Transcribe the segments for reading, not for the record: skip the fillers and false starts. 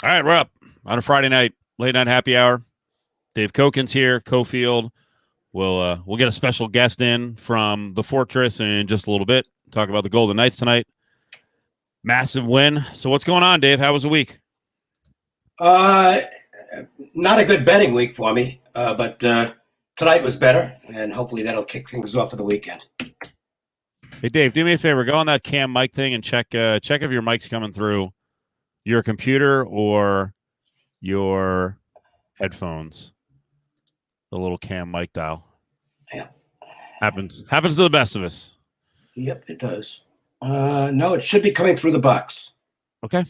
All right, we're up on a Friday night, late night happy hour. Dave Koken's here, Cofield. We'll get a special guest in from the Fortress in just a little bit. Talk about the Golden Knights tonight. Massive win. So what's going on, Dave? How was the week? Not a good betting week for me, but tonight was better, and hopefully that'll kick things off for the weekend. Hey, Dave, do me a favor. Go on that cam mic thing and check if your mic's coming through your computer or your headphones. The little cam mic dial. Yeah. Happens to the best of us. Yep, it does. No, it should be coming through the box. Okay.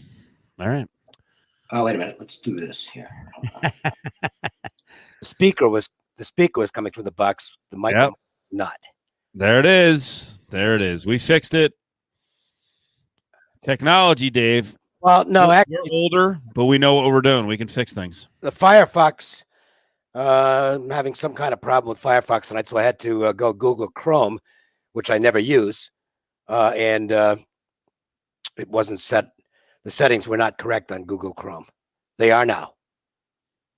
All right. Oh, wait a minute. Let's do this here. The speaker was coming through the box. The mic was not. There it is. We fixed it. Technology, Dave. Well, no, we're older, but we know what we're doing. We can fix things. The Firefox, I'm having some kind of problem with Firefox tonight, so I had to go Google Chrome, which I never use, and it wasn't set. The settings were not correct on Google Chrome. They are now.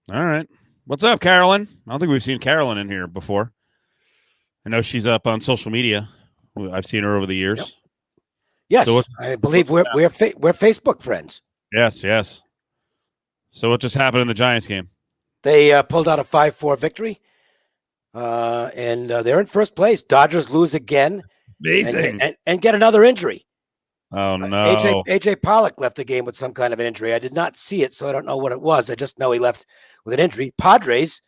All right. What's up, Carolyn? I don't think we've seen Carolyn in here before. I know she's up on social media. I've seen her over the years. Yep. Yes, so I believe we're Facebook friends. Yes. So what just happened in the Giants game? They pulled out a 5-4 victory, and they're in first place. Dodgers lose again. Amazing. And get another injury. Oh, no. AJ Pollock left the game with some kind of an injury. I did not see it, so I don't know what it was. I just know he left with an injury. Padres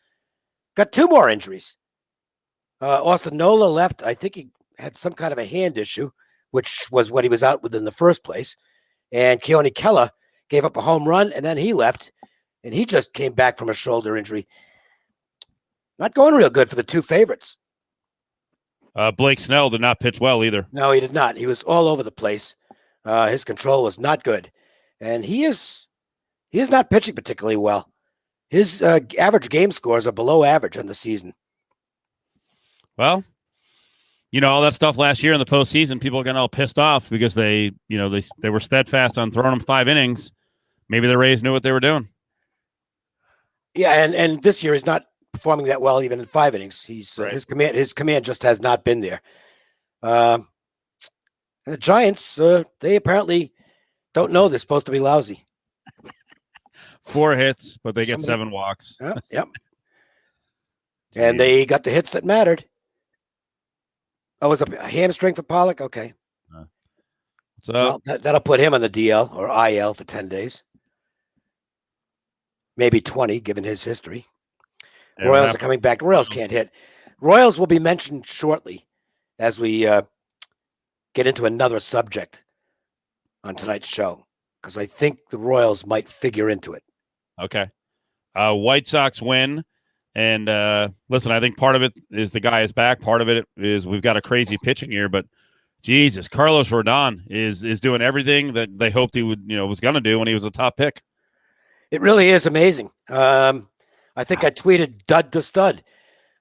got 2 more injuries. Austin Nola left. I think he had some kind of a hand issue, which was what he was out with in the first place. And Keone Kela gave up a home run, and then he left, and he just came back from a shoulder injury. Not going real good for the 2 favorites. Blake Snell did not pitch well either. No, he did not. He was all over the place. His control was not good, and he is not pitching particularly well. His average game scores are below average on the season. Well, all that stuff last year in the postseason, people got all pissed off because they were steadfast on throwing him 5 innings. Maybe the Rays knew what they were doing. Yeah, and this year he's not performing that well even in 5 innings. He's right. His command just has not been there. And the Giants, they apparently don't know they're supposed to be lousy. 4 hits, but they get 7 walks. Yep. And they got the hits that mattered. Oh, it was a hamstring for Pollock? Okay. What's up? Well, that'll put him on the DL or IL for 10 days. Maybe 20, given his history. Royals are coming back. Royals can't hit. Royals will be mentioned shortly as we get into another subject on tonight's show, because I think the Royals might figure into it. Okay. White Sox win. And listen, I think part of it is the guy is back. Part of it is we've got a crazy pitching here, but Jesus, Carlos Rodon is doing everything that they hoped he would, was going to do when he was a top pick. It really is amazing. I think I tweeted dud to stud.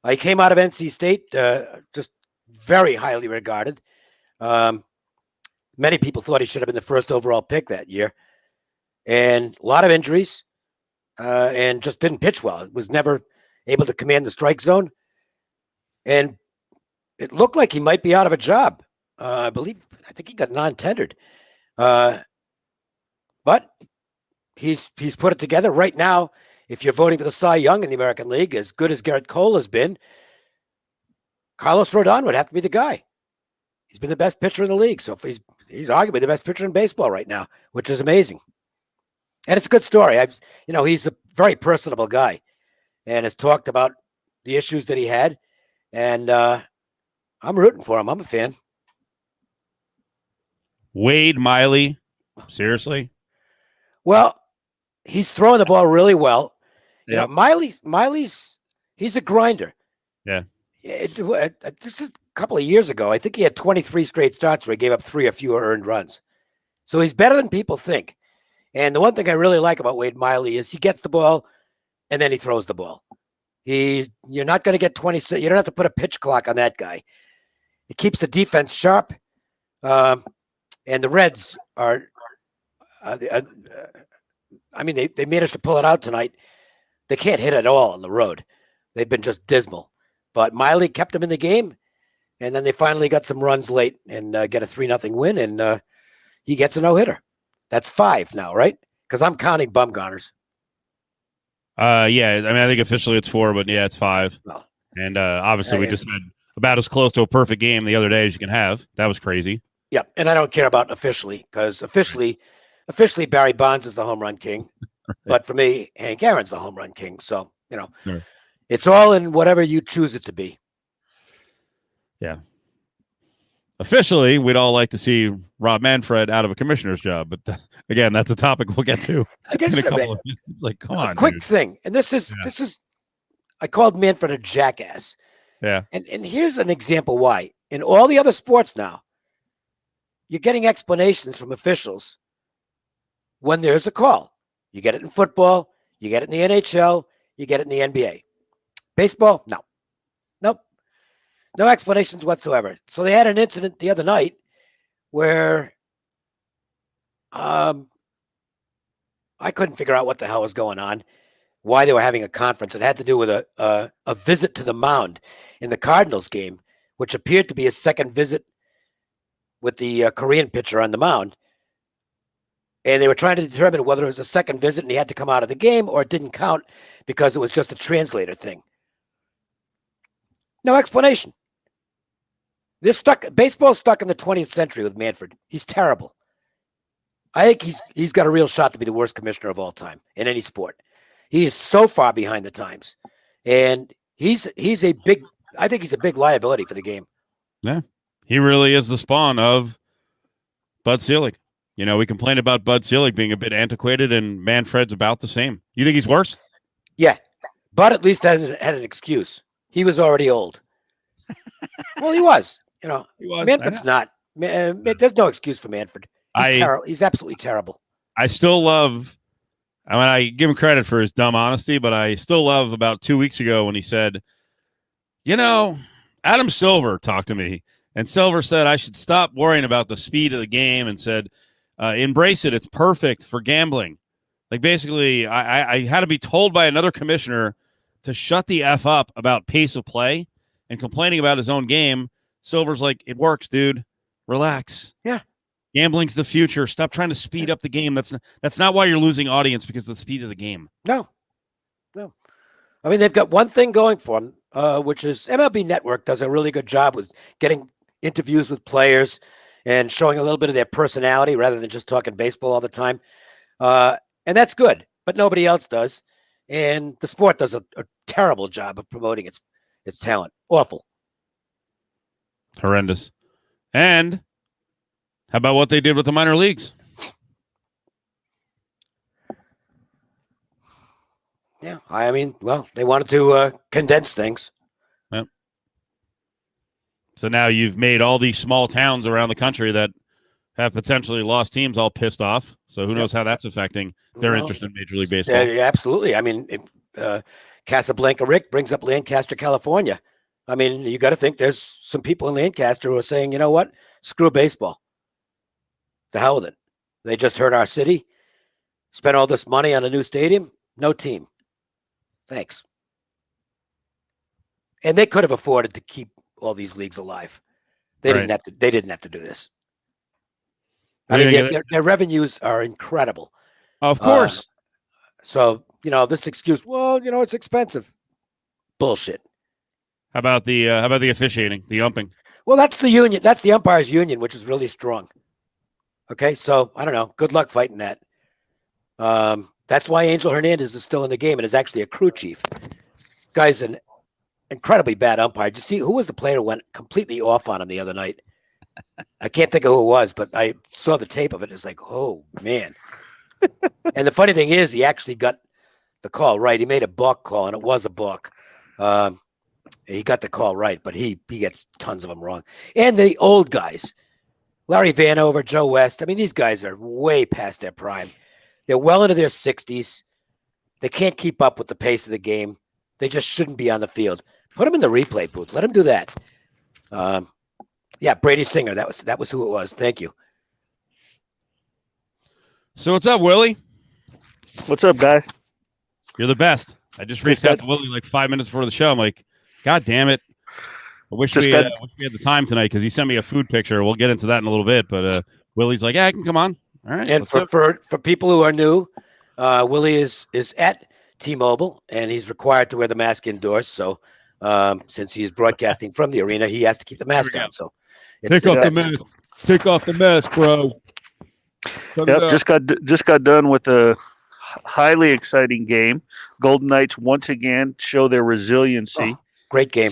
He came out of NC State, just very highly regarded. Many people thought he should have been the first overall pick that year, and a lot of injuries, and just didn't pitch well. It was never able to command the strike zone, and it looked like he might be out of a job. I think he got non-tendered, but he's put it together right now. If you're voting for the Cy Young in the American League, as good as Garrett Cole has been, Carlos Rodon would have to be the guy. He's been the best pitcher in the league, so he's arguably the best pitcher in baseball right now, which is amazing. And it's a good story. He's a very personable guy, and has talked about the issues that he had, and I'm rooting for him. I'm a fan. Wade Miley, seriously? Well, he's throwing the ball really well. Yeah, Miley's he's a grinder. Yeah. Just a couple of years ago, I think he had 23 straight starts where he gave up 3 or fewer earned runs. So he's better than people think. And the one thing I really like about Wade Miley is he gets the ball and then he throws the ball. You're not going to get 26. You don't have to put a pitch clock on that guy. It keeps the defense sharp. And the Reds are I mean, they managed to pull it out tonight. They can't hit at all on the road. They've been just dismal. But Miley kept them in the game, and then they finally got some runs late and get a 3-0 win, and he gets a no-hitter. That's 5 now, right? Because I'm counting Bumgarner's. Yeah, I mean, I think officially it's 4, but yeah, it's 5. Well, and obviously, we just had about as close to a perfect game the other day as you can have. That was crazy. Yeah, and I don't care about officially, because officially Barry Bonds is the home run king. But for me, Hank Aaron's the home run king. So, Sure. It's all in whatever you choose it to be. Yeah. Officially, we'd all like to see Rob Manfred out of a commissioner's job, but again, that's a topic we'll get to. Against in a couple of minutes. It's like, come on, quick dude. thing, and this is I called Manfred a jackass. Yeah. And here's an example why. In all the other sports now, you're getting explanations from officials when there's a call. You get it in football, you get it in the NHL, you get it in the NBA. Baseball, no. Nope. No explanations whatsoever. So they had an incident the other night where I couldn't figure out what the hell was going on, why they were having a conference. It had to do with a visit to the mound in the Cardinals game, which appeared to be a second visit with the Korean pitcher on the mound. And they were trying to determine whether it was a second visit and he had to come out of the game or it didn't count because it was just a translator thing. No explanation. Baseball's stuck in the 20th century with Manfred. He's terrible. I think he's got a real shot to be the worst commissioner of all time in any sport. He is so far behind the times. And I think he's a big liability for the game. Yeah. He really is the spawn of Bud Selig. We complain about Bud Selig being a bit antiquated, and Manfred's about the same. You think he's worse? Yeah. Bud at least had an excuse. He was already old. Well, he was. He was. Manfred's not. There's no excuse for Manfred. He's terrible. He's absolutely terrible. I still love, I give him credit for his dumb honesty, but I still love about 2 weeks ago when he said, Adam Silver talked to me, and Silver said I should stop worrying about the speed of the game and said, embrace it. It's perfect for gambling. Like, basically, I had to be told by another commissioner to shut the F up about pace of play and complaining about his own game. Silver's like, it works, dude. Relax. Yeah. Gambling's the future. Stop trying to speed up the game. That's not why you're losing audience, because of the speed of the game. No. I mean, they've got one thing going for them, which is MLB Network does a really good job with getting interviews with players and showing a little bit of their personality rather than just talking baseball all the time. And that's good, but nobody else does. And the sport does a terrible job of promoting its talent. Awful. Horrendous. And how about what they did with the minor leagues? Yeah, I mean, well, they wanted to condense things. Yep. So now you've made all these small towns around the country that have potentially lost teams all pissed off. So who knows how that's affecting their interest in Major League Baseball. Yeah, absolutely. I mean, Casablanca Rick brings up Lancaster, California. I mean, you got to think there's some people in Lancaster who are saying, you know what? Screw baseball. The hell with it. They just hurt our city. Spent all this money on a new stadium. No team. Thanks. And they could have afforded to keep all these leagues alive. They didn't have to. They didn't have to do this. I mean, their revenues are incredible. Of course. So this excuse. Well, it's expensive. Bullshit. How about the officiating, the umping? Well, that's the union. That's the umpires union, which is really strong. Okay, so I don't know. Good luck fighting that. That's why Angel Hernandez is still in the game and is actually a crew chief. Guy's an incredibly bad umpire. Did you see who was the player who went completely off on him the other night? I can't think of who it was, but I saw the tape of it. It's like, oh man. And the funny thing is, he actually got the call right. He made a balk call, and it was a balk. He got the call right, but he gets tons of them wrong. And the old guys, Larry Vanover, Joe West. I mean, these guys are way past their prime. They're well into their 60s. They can't keep up with the pace of the game. They just shouldn't be on the field. Put them in the replay booth. Let them do that. Yeah, Brady Singer. That was who it was. Thank you. So what's up, Willie? What's up, guys? You're the best. I just reached out to Willie like 5 minutes before the show. I'm like, God damn it. I wish we had the time tonight because he sent me a food picture. We'll get into that in a little bit. But Willie's like, yeah, I can come on. All right. And for people who are new, Willie is at T-Mobile, and he's required to wear the mask indoors. So since he's broadcasting from the arena, he has to keep the mask on. So take off the mask. Take off the mask, bro. Yep, just got done with a highly exciting game. Golden Knights once again show their resiliency. Oh, great game.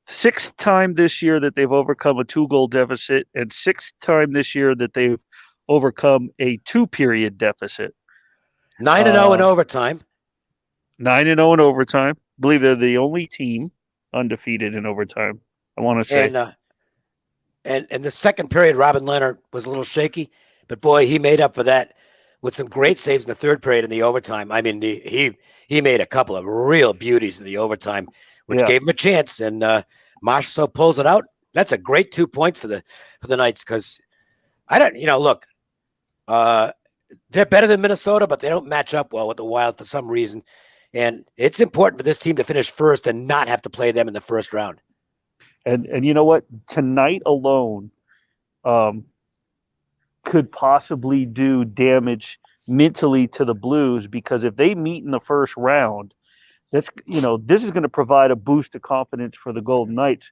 Sixth time this year that they've overcome a 2-goal deficit, and sixth time this year that they've overcome a 2-period deficit. 9-0 in overtime. 9-0 in overtime. I believe they're the only team undefeated in overtime. I want to say. And the second period, Robin Leonard was a little shaky, but boy, he made up for that with some great saves in the third period in the overtime. I mean, he made a couple of real beauties in the overtime, which gave him a chance. And Marchessault pulls it out. That's a great 2 points for the Knights because look, they're better than Minnesota, but they don't match up well with the Wild for some reason. And it's important for this team to finish first and not have to play them in the first round. And you know what? Tonight alone could possibly do damage mentally to the Blues, because if they meet in the first round, this is going to provide a boost of confidence for the Golden Knights,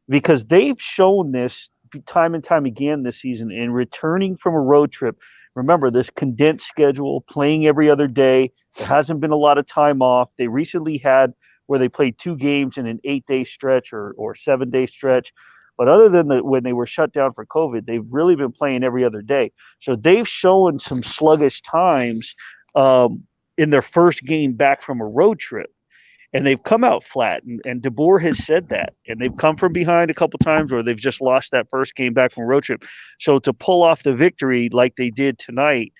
because they've shown this time and time again this season in returning from a road trip. Remember, this condensed schedule, playing every other day. There hasn't been a lot of time off. They recently had where they played 2 games in an 8-day stretch or 7-day stretch. But other than when they were shut down for COVID, they've really been playing every other day. So they've shown some sluggish times in their first game back from a road trip. And they've come out flat. And DeBoer has said that. And they've come from behind a couple times, or they've just lost that first game back from a road trip. So to pull off the victory like they did tonight,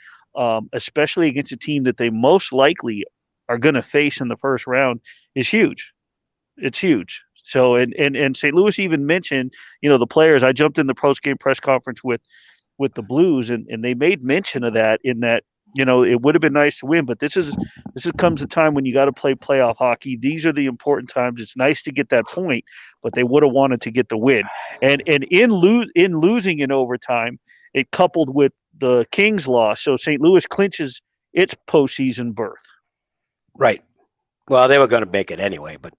especially against a team that they most likely are going to face in the first round, is huge. It's huge. So, and St. Louis even mentioned, the players. I jumped in the post-game press conference with the Blues, and they made mention of that, in that, it would have been nice to win, but this comes a time when you got to play playoff hockey. These are the important times. It's nice to get that point, but they would have wanted to get the win. And in losing in overtime, it coupled with the Kings loss, so St. Louis clinches its postseason berth. Right. Well, they were going to make it anyway, but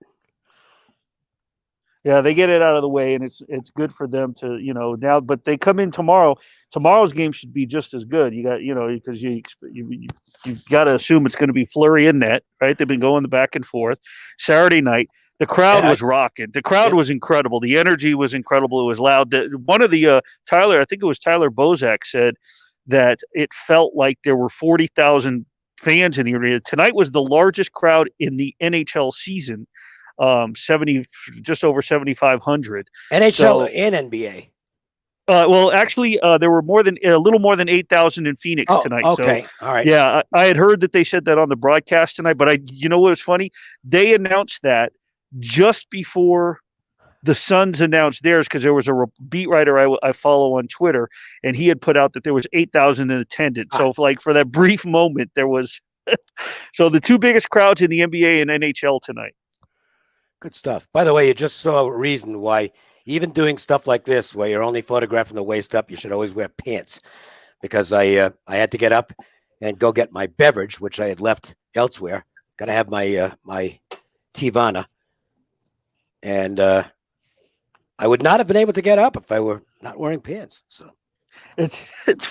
yeah, they get it out of the way, and it's good for them to, now. But they come in tomorrow. Tomorrow's game should be just as good. You got, because you've got to assume it's going to be Fleury and net, right? They've been going the back and forth. Saturday night, the crowd was rocking. The crowd was incredible. The energy was incredible. It was loud. One of the I think it was Tyler Bozak, said that it felt like there were 40,000 fans in the arena. Tonight was the largest crowd in the NHL season. 70, just over 7,500. NHL and NBA. Well, actually, there were a little more than 8,000 in Phoenix tonight. Okay, so, all right. Yeah, I had heard that they said that on the broadcast tonight, but what was funny? They announced that just before the Suns announced theirs, because there was a beat writer I follow on Twitter, and he had put out that there was 8,000 in attendance. So, for that brief moment, there was. So the 2 biggest crowds in the NBA and NHL tonight. Good stuff. By the way, you just saw a reason why, even doing stuff like this, where you're only photographing the waist up, you should always wear pants. Because I had to get up and go get my beverage, which I had left elsewhere. Got to have my Tivana, and I would not have been able to get up if I were not wearing pants. So it's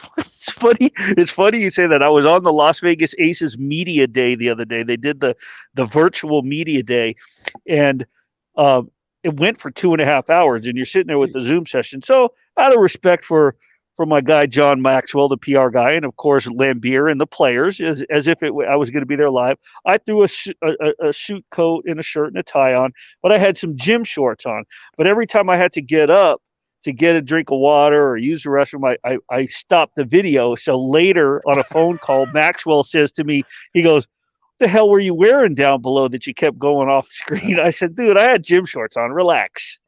funny. It's funny you say that. I was on the Las Vegas Aces media day the other day. They did the virtual media day, and it went for 2.5 hours. And you're sitting there with the Zoom session. So out of respect for my guy John Maxwell, the PR guy, and of course Lambier and the players, as if I was going to be there live, I threw a suit coat and a shirt and a tie on, but I had some gym shorts on. But every time I had to get up to get a drink of water or use the restroom, I stopped the video. So later on a phone call, Maxwell says to me, he goes, "What the hell were you wearing down below that you kept going off the screen?" I said, "Dude, I had gym shorts on. Relax."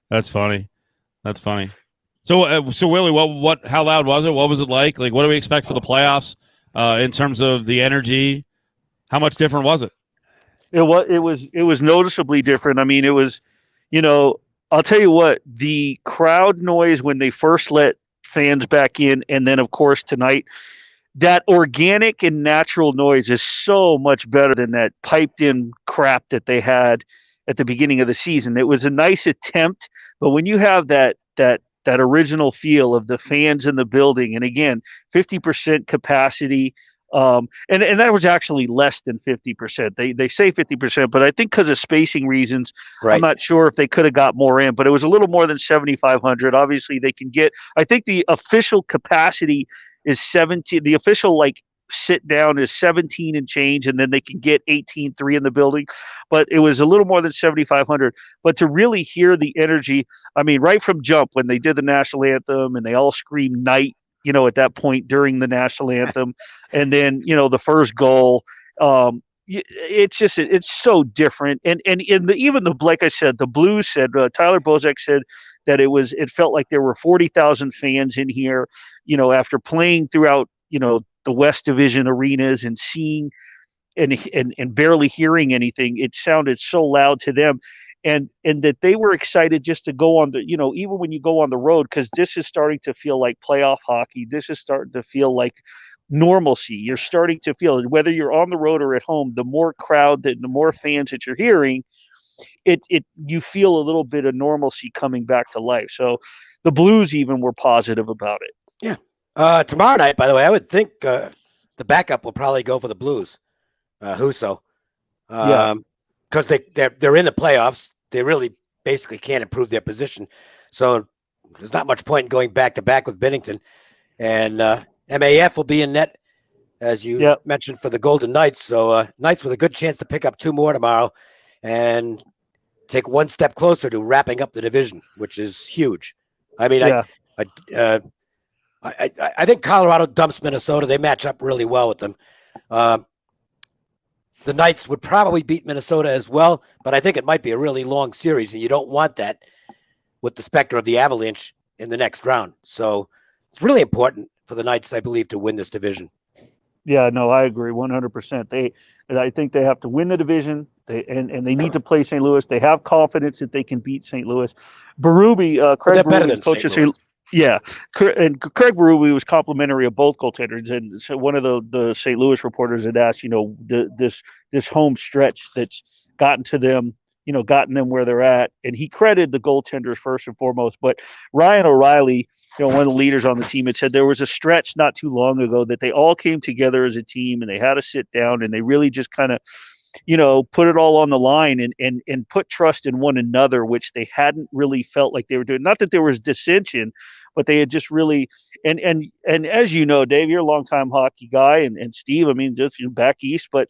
That's funny. So Willie, how loud was it? What was it like? Like, what do we expect for the playoffs in terms of the energy? How much different was it? It was noticeably different. I mean, it was, I'll tell you what, the crowd noise when they first let fans back in, and then of course tonight, that organic and natural noise is so much better than that piped in crap that they had at the beginning of the season. It was a nice attempt, but when you have that original feel of the fans in the building, and again, 50% capacity, and that was actually less than 50%. They say 50%, but I think because of spacing reasons, I'm Right. not sure if they could have got more in, but it was a little more than 7,500. Obviously, they can get. I think the official capacity is 17. The official sit down is 17 and change, and then they can get 18.3 in the building. But it was a little more than 7,500. But to really hear the energy, I mean, right from jump when they did the national anthem and they all screamed "night," at that point during the national anthem, and then the first goal. It's so different, and even the like I said, the Blues said, Tyler Bozak said that it felt like there were 40,000 fans in here, after playing throughout the West Division arenas and seeing and barely hearing anything. It sounded so loud to them, and that they were excited just to go on the even when you go on the road, because this is starting to feel like playoff hockey. This is starting to feel like normalcy. You're starting to feel it, whether you're on the road or at home. The more the more fans that you're hearing, it you feel a little bit of normalcy coming back to life. So the Blues even were positive about it. Yeah. Tomorrow night, by the way, I would think the backup will probably go for the Blues. Husso. Yeah. Because they're in the playoffs. They really basically can't improve their position. So there's not much point in going back to back with Binnington. And MAF will be in net, as you mentioned, for the Golden Knights. So Knights with a good chance to pick up 2 more tomorrow and take one step closer to wrapping up the division, which is huge. I mean, I think Colorado dumps Minnesota. They match up really well with them. The Knights would probably beat Minnesota as well, but I think it might be a really long series, and you don't want that with the specter of the Avalanche in the next round. So it's really important for the Knights, I believe, to win this division. Yeah, no, I agree 100%. I think they have to win the division. And they need to play St. Louis. They have confidence that they can beat St. Louis. Berube, Craig Berube, coach of St. Yeah, and Craig Berube was complimentary of both goaltenders. And so one of the St. Louis reporters had asked, this home stretch that's gotten to them, gotten them where they're at, and he credited the goaltenders first and foremost. But Ryan O'Reilly, one of the leaders on the team, had said there was a stretch not too long ago that they all came together as a team and they had to sit down and they really just kind of put it all on the line and put trust in one another, which they hadn't really felt like they were doing. Not that there was dissension, but they had just really, and as you know, Dave, you're a longtime hockey guy, and Steve, I mean, just back east, but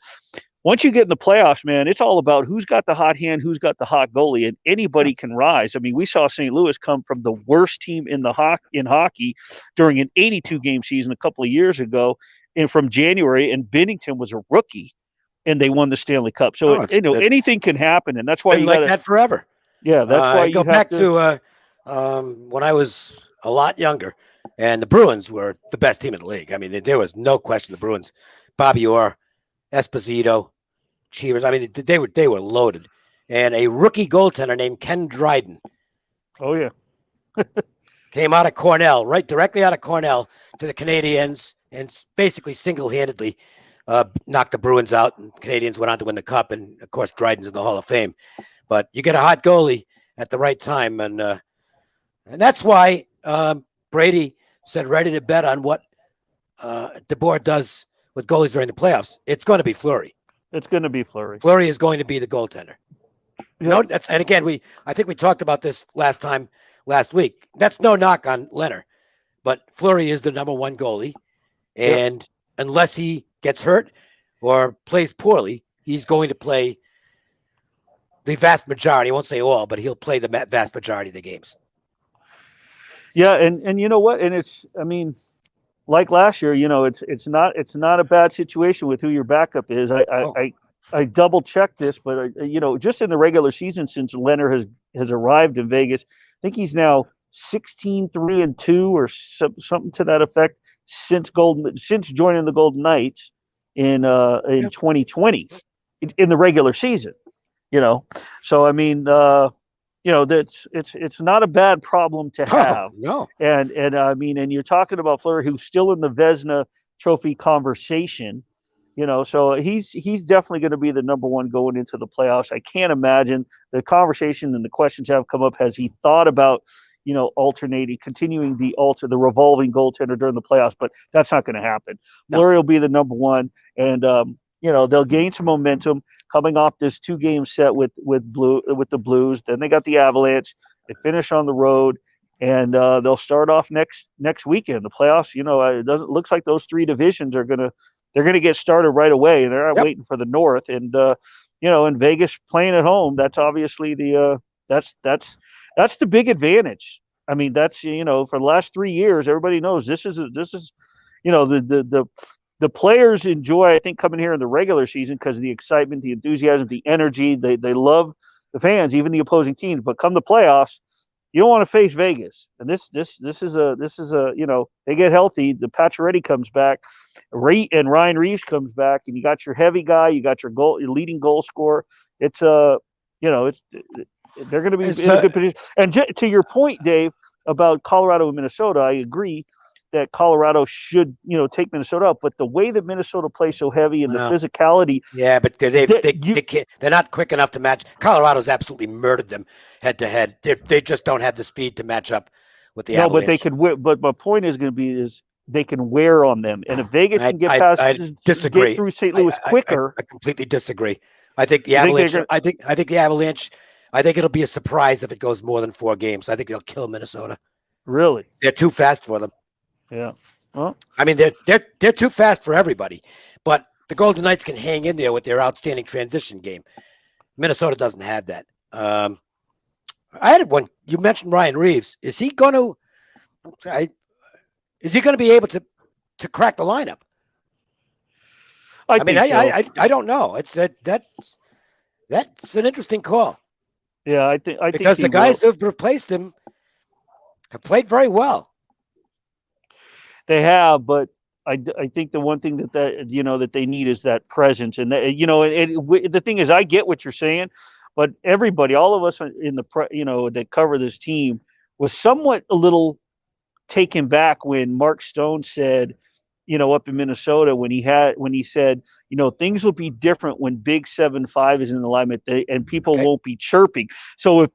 once you get in the playoffs, man, it's all about who's got the hot hand, who's got the hot goalie, and anybody can rise. I mean, we saw St. Louis come from the worst team in hockey during an 82-game season a couple of years ago, and from January, and Binnington was a rookie, and they won the Stanley Cup. So anything can happen, and that's why you got that forever. Yeah, that's why you go back to when I was a lot younger, and the Bruins were the best team in the league. I mean, there was no question. The Bruins, Bobby Orr, Esposito, Cheevers. I mean, they were loaded, and a rookie goaltender named Ken Dryden. Oh yeah, came out of Cornell, directly out of Cornell to the Canadiens, and basically single-handedly knocked the Bruins out. And Canadians went on to win the Cup, and of course, Dryden's in the Hall of Fame. But you get a hot goalie at the right time, and that's why Brady said ready to bet on what DeBoer does with goalies during the playoffs. It's going to be Fleury. It's going to be Fleury. Fleury is going to be the goaltender. Yeah. No, and again, I think we talked about this last week. That's no knock on Leonard, but Fleury is the number one goalie, and unless he gets hurt or plays poorly, he's going to play the vast majority. I won't say all, but he'll play the vast majority of the games. Yeah, and you know what? And it's, I mean, like last year, it's not a bad situation with who your backup is. I double checked this, but just in the regular season, since Leonard has arrived in Vegas, I think he's now 16-3-2 or something to that effect since joining the Golden Knights in 2020 in the regular season. So I mean, that's it's not a bad problem to have. No. And I mean, and you're talking about Fleury, who's still in the Vezina Trophy conversation. So he's definitely going to be the number one going into the playoffs. I can't imagine the conversation and the questions have come up. Has he thought about, continuing the revolving goaltender during the playoffs? But that's not going to happen. No. Fleury will be the number one, and they'll gain some momentum coming off this 2-game set with the Blues. Then they got the Avalanche. They finish on the road, and they'll start off next weekend. The playoffs, it looks like those 3 divisions they're gonna get started right away. They're not waiting for the North, and in Vegas playing at home, that's obviously that's the big advantage. I mean, that's for the last 3 years, everybody knows this is the players enjoy, I think, coming here in the regular season because of the excitement, the enthusiasm, the energy. They love the fans, even the opposing teams. But come the playoffs, you don't want to face Vegas. And this is a they get healthy. The Pacioretty comes back, and Ryan Reeves comes back, and you got your heavy guy, you got your leading goal scorer. It's they're going to be in a good position. And to your point, Dave, about Colorado and Minnesota, I agree that Colorado should, take Minnesota up, but the way that Minnesota plays so heavy and the physicality. Yeah, but they're not quick enough to match. Colorado's absolutely murdered them head to head. They just don't have the speed to match up with the Avalanche. But they could. But my point is going to be they can wear on them, and if Vegas can get past, I disagree. Get through St. Louis quicker. I completely disagree. I think the Avalanche. I think the Avalanche. I think it'll be a surprise if it goes more than 4 games. I think they'll kill Minnesota. Really? They're too fast for them. Yeah. Well, I mean, they're too fast for everybody, but the Golden Knights can hang in there with their outstanding transition game. Minnesota doesn't have that. I had one. You mentioned Ryan Reeves. Is he going to be able to crack the lineup? I don't know. That's an interesting call. Yeah, I think because the guys who've replaced him have played very well. They have, but I think the one thing that they need is that presence, and the thing is, I get what you're saying, but everybody, all of us in that cover this team, was somewhat a little taken back when Mark Stone said, up in Minnesota when he said, things will be different when Big 7-5 is in the alignment and people won't be chirping. So if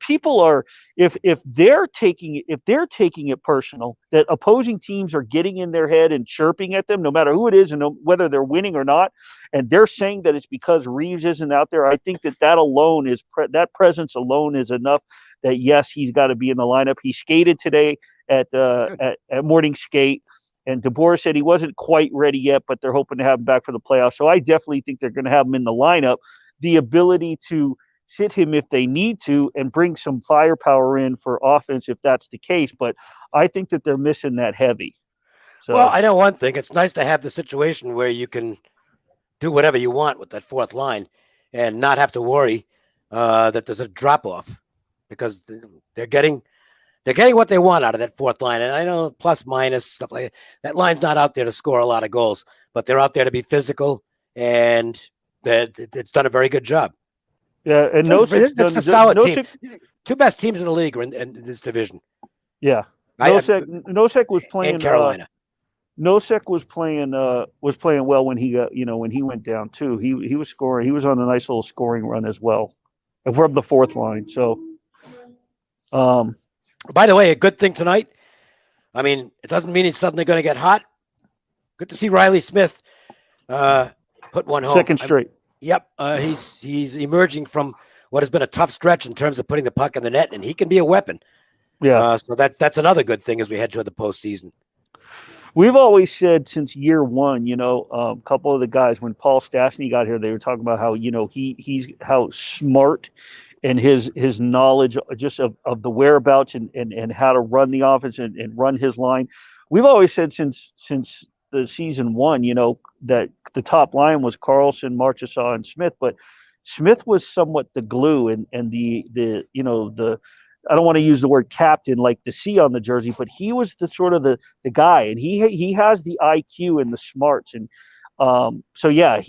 they're taking it personal that opposing teams are getting in their head and chirping at them, no matter who it is and whether they're winning or not, and they're saying that it's because Reeves isn't out there, I think that alone is that presence alone is enough that yes, he's got to be in the lineup. He skated today at morning skate. And DeBoer said he wasn't quite ready yet, but they're hoping to have him back for the playoffs. So I definitely think they're going to have him in the lineup. The ability to sit him if they need to and bring some firepower in for offense if that's the case. But I think that they're missing that heavy. So, well, I know one thing. It's nice to have the situation where you can do whatever you want with that 4th line and not have to worry that there's a drop-off because they're getting what they want out of that 4th line. And I know plus, minus, stuff like that. That line's not out there to score a lot of goals, but they're out there to be physical, and it's done a very good job. Yeah, and it's a solid team. 2 best teams in the league are in this division. Yeah. Nosek was playing in Carolina. Nosek was playing well when he got, when he went down too. He was scoring. He was on a nice little scoring run as well from the 4th line. So, by the way, a good thing tonight. I mean, it doesn't mean he's suddenly going to get hot. Good to see Riley Smith put one home. 2nd straight. Yep, he's emerging from what has been a tough stretch in terms of putting the puck in the net, and he can be a weapon. Yeah. So that's another good thing as we head toward the postseason. We've always said since year one, a couple of the guys when Paul Stastny got here, they were talking about how he's how smart and his knowledge just of the whereabouts and how to run the offense and run his line. We've always said since the season 1, that the top line was Carlson, Marchessault, and Smith, but Smith was somewhat the glue and the I don't want to use the word captain like the C on the jersey, but he was the sort of the guy, and he has the IQ and the smarts, and so yeah,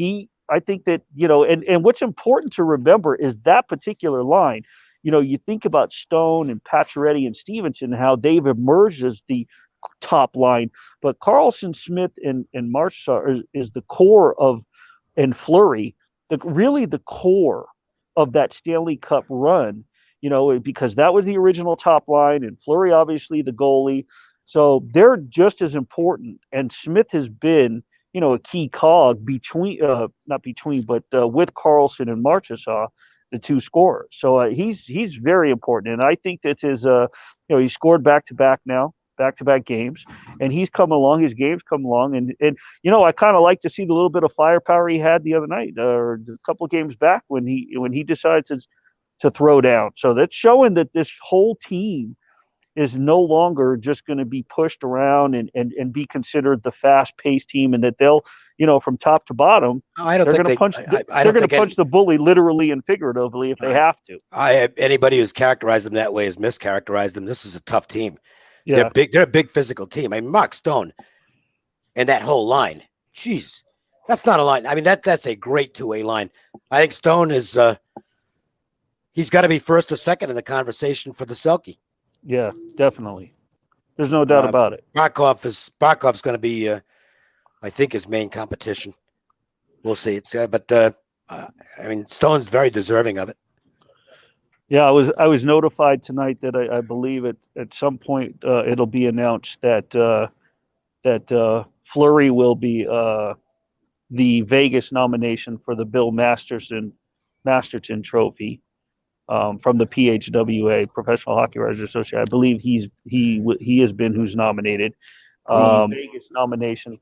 I think that, and what's important to remember is that particular line. You think about Stone and Pacioretty and Stevenson, how they've emerged as the top line, but Carlson, Smith, and Marchessault is the core of, and Fleury, really the core of that Stanley Cup run. Because that was the original top line, and Fleury obviously the goalie, so they're just as important. And Smith has been, a key cog not between, but with Carlson and Marchessault, the two scorers. So he's very important, and I think that he scored back-to-back games, and he's come along. His game's come along, and I kind of like to see the little bit of firepower he had the other night, or a couple of games back, when he decided to throw down. So that's showing that this whole team is no longer just going to be pushed around and be considered the fast-paced team, and that they'll, from top to bottom, they're going to punch the bully literally and figuratively if they have to. Anybody who's characterized them that way has mischaracterized them. This is a tough team. Yeah. They're a big physical team. I mean, Mark Stone and that whole line. Jeez, that's not a line. I mean, that's a great two-way line. I think Stone is he's got to be first or second in the conversation for the Selke. Yeah, definitely. There's no doubt about it. Barkov's going to be, I think, his main competition. We'll see. But I mean, Stone's very deserving of it. Yeah, I was notified tonight that I believe at some point it'll be announced that Fleury will be the Vegas nomination for the Bill Masterton Trophy. From the PHWA, Professional Hockey Writers Association. I believe he has been who's nominated. Vegas nomination.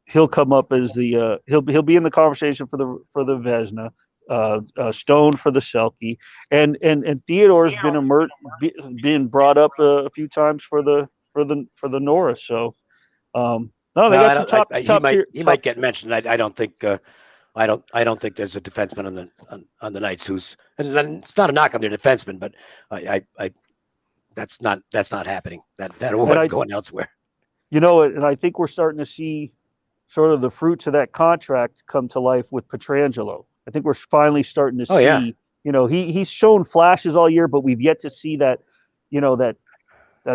He'll come up as the he'll be in the conversation for the Vezina. Stone for the Selke, and Theodore's been brought up a few times for the Norris. So no, they got some top. He might get mentioned. I don't think. I don't think there's a defenseman on the Knights who's, and it's not a knock on their defenseman, but I that's not happening. That award's going elsewhere. And I think we're starting to see sort of the fruits of that contract come to life with Pietrangelo. I think we're finally starting to see. Yeah. He's shown flashes all year, but we've yet to see that, that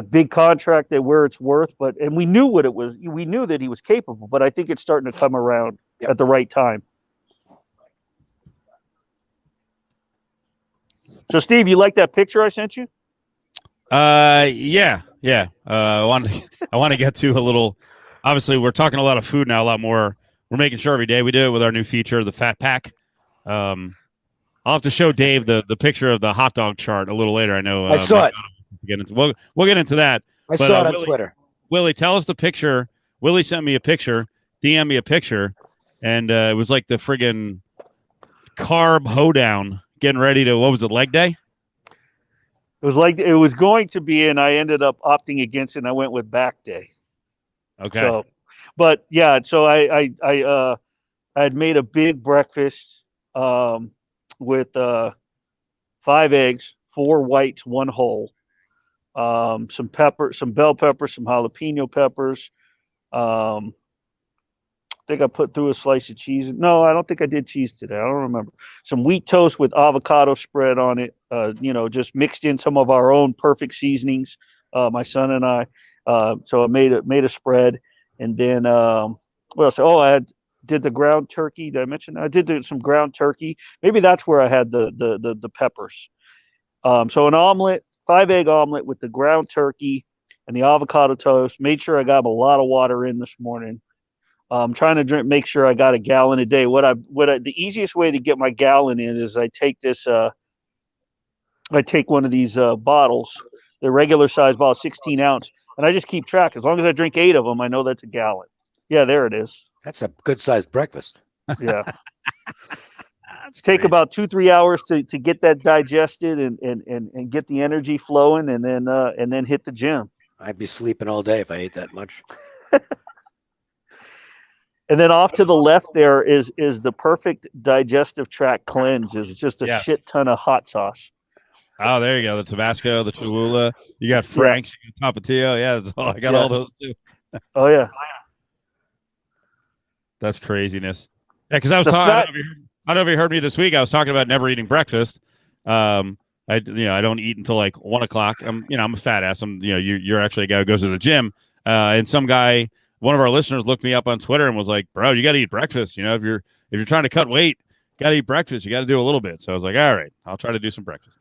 big contract where it's worth. And we knew what it was. We knew that he was capable, but I think it's starting to come around at the right time. So, Steve, you like that picture I sent you? Yeah. I want to get to a little. Obviously, we're talking a lot of food now, a lot more. We're making sure every day we do it with our new feature, the Fat Pack. I'll have to show Dave the picture of the hot dog chart a little later. I know I saw it. We'll get into that. I saw it on Twitter. Willie, tell us the picture. Willie sent me a picture, DM me a picture, and it was like the friggin' carb hoedown. Getting ready to, what was it, leg day? It was going to be, and I ended up opting against it, and I went with back day. Okay. So, but yeah, so I had made a big breakfast with 5 eggs, 4 whites, 1 whole, some pepper, some bell peppers, some jalapeno peppers. I think I put through a slice of cheese. No, I don't think I did cheese today. I don't remember. Some wheat toast with avocado spread on it. Just mixed in some of our own perfect seasonings. My son and I. So I made a spread, and then what else? Oh, I did the ground turkey. Did I mention that? I did some ground turkey. Maybe that's where I had the peppers. So an omelet, 5-egg omelet with the ground turkey and the avocado toast. Made sure I got a lot of water in this morning. I'm trying to make sure I got a gallon a day. The easiest way to get my gallon in is I take one of these bottles, the regular size bottle, 16 ounce, and I just keep track. As long as I drink 8 of them, I know that's a gallon. Yeah, there it is. That's a good sized breakfast. Yeah. Take about 2-3 hours to get that digested and get the energy flowing, and then hit the gym. I'd be sleeping all day if I ate that much. And then off to the left there is the perfect digestive tract cleanse. It's just a shit ton of hot sauce. Oh, there you go. The Tabasco, the Cholula. You got Frank's, you got Tapatio. Yeah, that's all. I got all those too. Oh yeah. That's craziness. Yeah, because I was talking. I don't know if you heard me this week. I was talking about never eating breakfast. I don't eat until like 1 o'clock. I'm a fat ass. You're actually a guy who goes to the gym. And some guy, one of our listeners, looked me up on Twitter and was like, "Bro, you got to eat breakfast. If you're trying to cut weight, got to eat breakfast. You got to do a little bit." So I was like, "All right, I'll try to do some breakfast."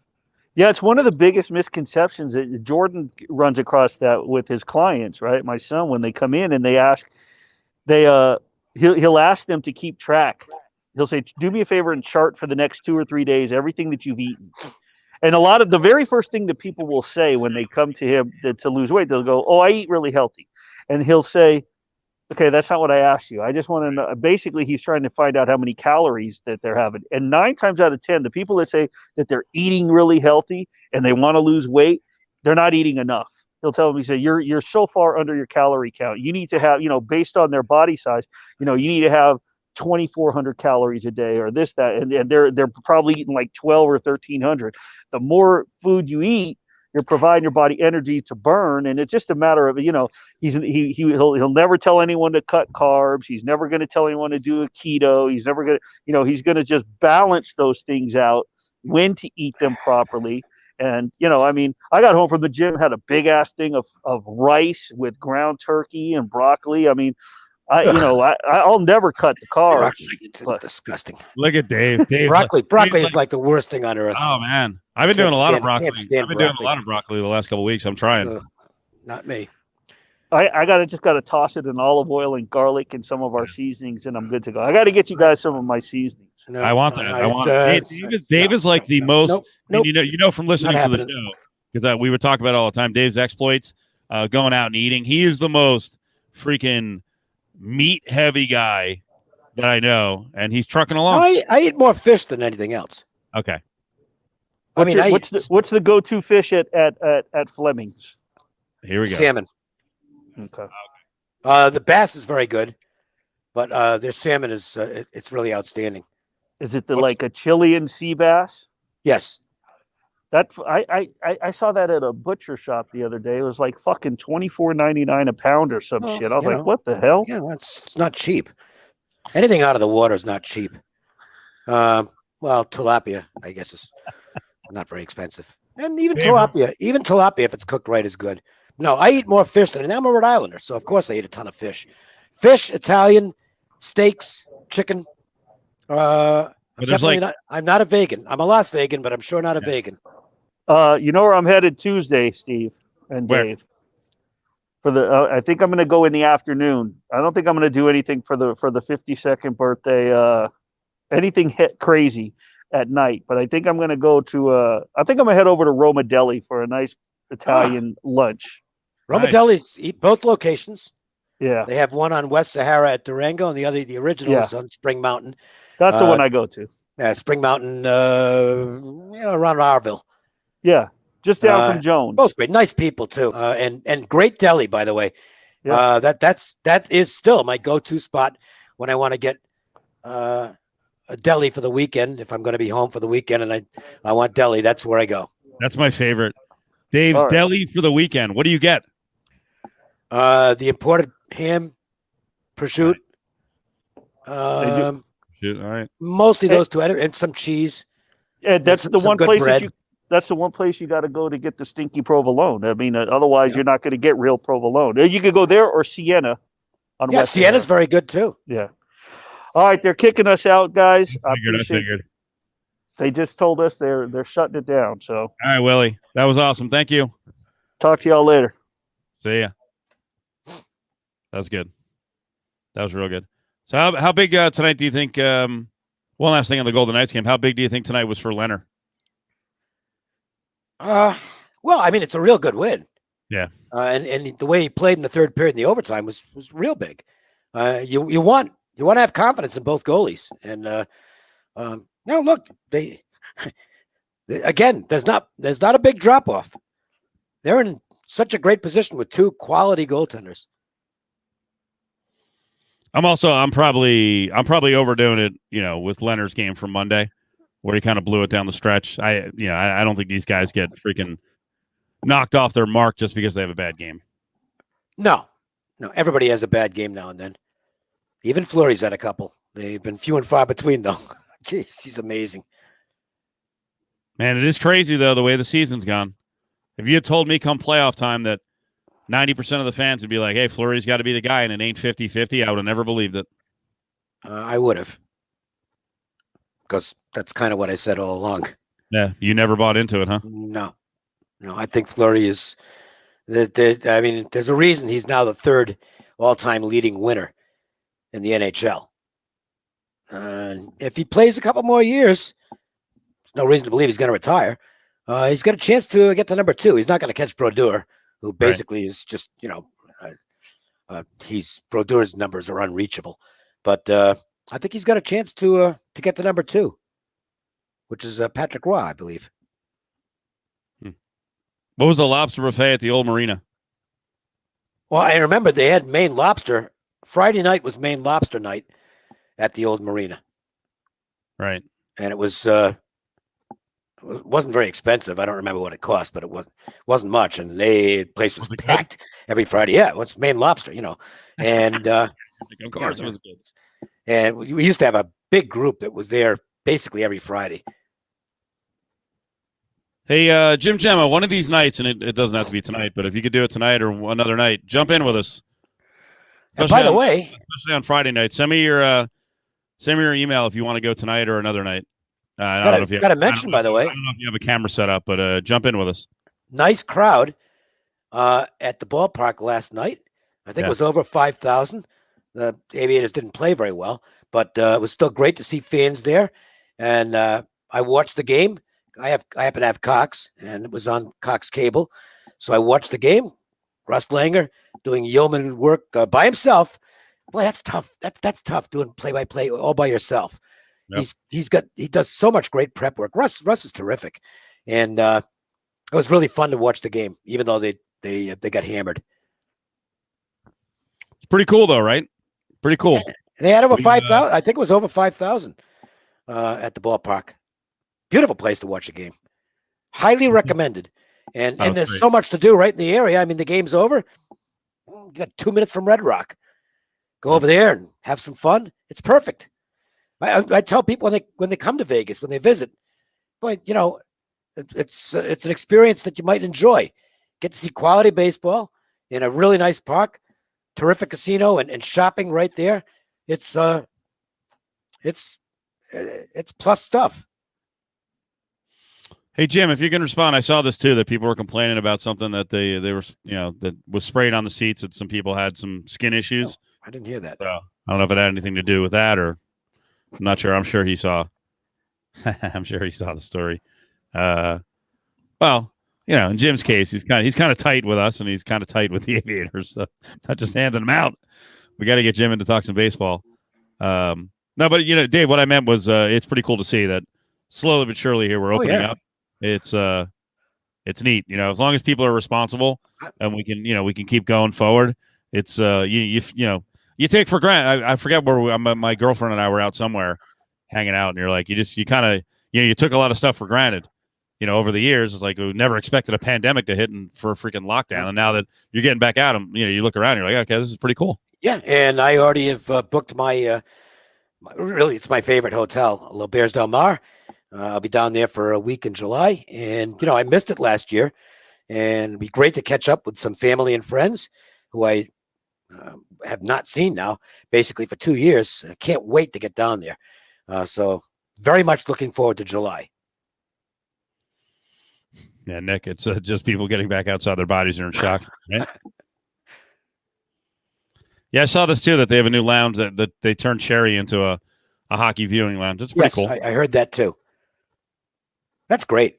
Yeah, it's one of the biggest misconceptions that Jordan runs across that with his clients, right? My son, when they come in and they ask, he'll ask them to keep track. He'll say, "Do me a favor and chart for the next 2 or 3 days everything that you've eaten." And a lot of the very first thing that people will say when they come to him to lose weight, they'll go, "Oh, I eat really healthy," and he'll say, "Okay, that's not what I asked you. I just want to know." Basically, he's trying to find out how many calories that they're having. And 9 times out of 10, the people that say that they're eating really healthy and they want to lose weight, they're not eating enough. He'll tell them, he say, "You're so far under your calorie count. You need to have, based on their body size, you need to have 2,400 calories a day or this, that." And they're probably eating like 12 or 1,300. The more food you eat, you're providing your body energy to burn, and it's just a matter of he'll never tell anyone to cut carbs. He's never going to tell anyone to do a keto. He's never going to he's going to just balance those things out, when to eat them properly. And I got home from the gym, had a big ass thing of rice with ground turkey and broccoli. I'll never cut the carbs. It's but disgusting. Look at Dave. Broccoli is like the worst thing on earth. Oh man, I've been doing a lot of broccoli. I've been doing a lot of broccoli the last couple of weeks. I'm trying. Not me. I gotta toss it in olive oil and garlic and some of our seasonings, and I'm good to go. I got to get you guys some of my seasonings. No, I want that. I want Dave is like the most. Nope. From listening to the show, because we would talk about it all the time. Dave's exploits, going out and eating. He is the most freaking meat heavy guy that I know, and he's trucking along. I eat more fish than anything else. Okay. What's the go-to fish at Fleming's? Here we go. Salmon. Okay. The bass is very good, but their salmon is it's really outstanding. Is it like a Chilean sea bass? Yes. That I saw that at a butcher shop the other day. It was like fucking $24.99 a pound or some shit. I was like, what the hell? Yeah, it's not cheap. Anything out of the water is not cheap. Well, tilapia, I guess, is not very expensive. And even tilapia, if it's cooked right, is good. No, I eat more fish than I'm a Rhode Islander, so of course I eat a ton of fish. Fish, Italian, steaks, chicken. I'm not a vegan. I'm a Las vegan, but I'm sure not a vegan. You know where I'm headed Tuesday, Steve and Dave? I think I'm going to go in the afternoon. I don't think I'm going to do anything for the 52nd birthday, anything crazy at night. But I think I'm going to go to I think I'm going to head over to Roma Deli for a nice Italian lunch. Roma Deli's eat both locations. Yeah, they have one on West Sahara at Durango, and the original is on Spring Mountain. That's the one I go to. Yeah, Spring Mountain, around Arville. Yeah, just down from Jones. Both great, nice people too, and great deli, by the way. Yeah. That is still my go-to spot when I want to get a deli for the weekend. If I'm going to be home for the weekend and I want deli, that's where I go. That's my favorite. Dave's Deli for the weekend. What do you get? The imported ham, prosciutto. All right. Mostly those two, and some cheese. Yeah, that's the one place that's the one place you got to go to get the stinky provolone. I mean, otherwise you're not going to get real provolone. You could go there or Sienna. Sienna's very good too. Yeah. All right, they're kicking us out, guys. I figured. They just told us they're shutting it down. So. All right, Willie. That was awesome. Thank you. Talk to y'all later. See ya. That was good. That was real good. So how big tonight do you think? One last thing on the Golden Knights game. How big do you think tonight was for Leonard? Well, I mean, it's a real good win. Yeah. And the way he played in the third period in the overtime was real big. You want to have confidence in both goalies. And now look, they again, there's not a big drop off. They're in such a great position with two quality goaltenders. I'm probably overdoing it, with Leonard's game from Monday. where he kind of blew it down the stretch. I don't think these guys get freaking knocked off their mark just because they have a bad game. No, everybody has a bad game now and then. Even Fleury's had a couple. They've been few and far between, though. Jeez, he's amazing. Man, it is crazy, though, the way the season's gone. If you had told me come playoff time that 90% of the fans would be like, hey, Fleury's got to be the guy, and it ain't 50-50, I would have never believed it. I would have. Because that's kind of what I said all along. Yeah, you never bought into it, huh? No, I think Fleury is. I mean, there's a reason he's now the third all-time leading winner in the NHL. If he plays a couple more years, there's no reason to believe he's going to retire. He's got a chance to get to number 2. He's not going to catch Brodeur, who basically is just, Brodeur's numbers are unreachable. But I think he's got a chance to get to number 2, which is Patrick Roy, I believe. What was the lobster buffet at the old marina? Well, I remember they had Maine lobster. Friday night was Maine lobster night at the old marina. Right. And it wasn't very expensive. I don't remember what it cost, but it wasn't much. And the place was packed every Friday. Yeah, it's Maine lobster, And of course it was good. And we used to have a big group that was there basically every Friday. Hey, Jim Gemma, one of these nights, and it doesn't have to be tonight, but if you could do it tonight or another night, jump in with us. And by the way, especially on Friday night, send me your email if you want to go tonight or another night. Got to mention, by the way, I don't know if you have a camera set up, but jump in with us. Nice crowd at the ballpark last night. I think it was over 5,000. The Aviators didn't play very well, but it was still great to see fans there. And I watched the game. I happen to have Cox, and it was on Cox Cable, so I watched the game. Russ Langer doing yeoman work by himself. Boy, that's tough. That's tough doing play-by-play all by yourself. Yep. He does so much great prep work. Russ is terrific, and it was really fun to watch the game, even though they got hammered. It's pretty cool, though, right? Pretty cool. And they had over 5,000. I think it was over 5,000 at the ballpark. Beautiful place to watch a game. Highly recommended. And there's so much to do right in the area. I mean, the game's over. You got 2 minutes from Red Rock. Go over there and have some fun. It's perfect. I tell people when they come to Vegas, when they visit, boy, it's an experience that you might enjoy. Get to see quality baseball in a really nice park, terrific casino, and shopping right there. It's plus stuff. Hey, Jim, if you can respond, I saw this too, that people were complaining about something that they were, that was sprayed on the seats, and some people had some skin issues. Oh, I didn't hear that. So, I don't know if it had anything to do with that, or I'm not sure. I'm sure he saw. I'm sure he saw the story. Well, in Jim's case, he's kind of tight with us, and he's kind of tight with the Aviators. So not just handing them out. We got to get Jim in to talk some baseball. No, but Dave, what I meant was it's pretty cool to see that slowly but surely here we're opening up. It's neat, as long as people are responsible and we can keep going forward. It's you take for granted. I forget where my girlfriend and I were out somewhere hanging out, and you're like, you kind of you took a lot of stuff for granted, over the years. It's like we never expected a pandemic to hit for a freaking lockdown, and now that you're getting back at them, you look around, you're like, okay, this is pretty cool. Yeah, and I already have booked my really, it's my favorite hotel, L'Auberge Del Mar. I'll be down there for a week in July, and I missed it last year, and it'd be great to catch up with some family and friends who I have not seen now basically for 2 years. I can't wait to get down there. So very much looking forward to July. Yeah, Nick, it's just people getting back outside their bodies are in shock. Right? Yeah, I saw this too, that they have a new lounge that they turned Cherry into a hockey viewing lounge. It's pretty cool. I heard that too. That's great.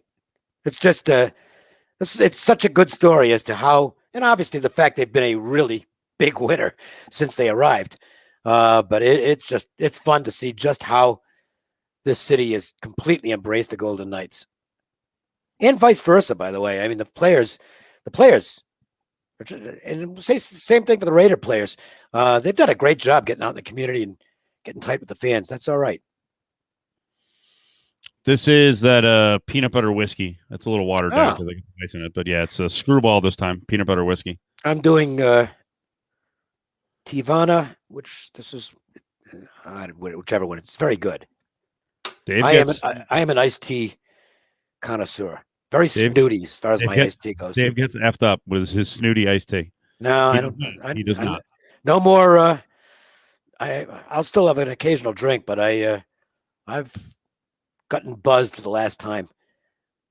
It's just it's such a good story as to how, and obviously the fact they've been a really big winner since they arrived. But it's fun to see just how this city has completely embraced the Golden Knights, and vice versa. By the way, I mean the players, and say the same thing for the Raider players. They've done a great job getting out in the community and getting tight with the fans. That's all right. This is that peanut butter whiskey. That's a little watered down Oh. because I got ice in it. But yeah, it's a screwball this time. Peanut butter whiskey. I'm doing Tivana, which this is whichever one. It's very good. Dave I gets am an iced tea connoisseur. Very Dave- snooty as far as Dave my gets- iced tea goes. Dave gets effed up with his snooty iced tea. No, He I does don't. not. He does not. No more. I'll still have an occasional drink, but I've gotten buzzed the last time.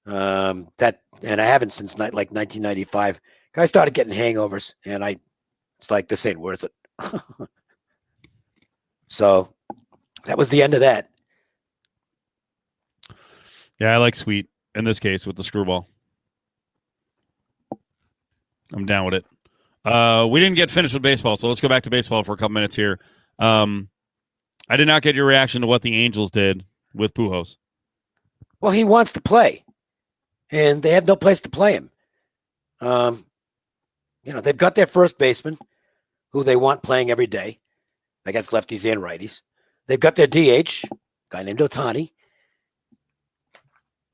And I haven't since like 1995. I started getting hangovers, and it's like this ain't worth it. So that was the end of that. Yeah, I like sweet in this case with the screwball. I'm down with it. We didn't get finished with baseball, so let's go back to baseball for a couple minutes here. I did not get your reaction to what the Angels did with Pujols. Well, he wants to play, and they have no place to play him. They've got their first baseman, who they want playing every day against lefties and righties. They've got their DH, guy named Ohtani.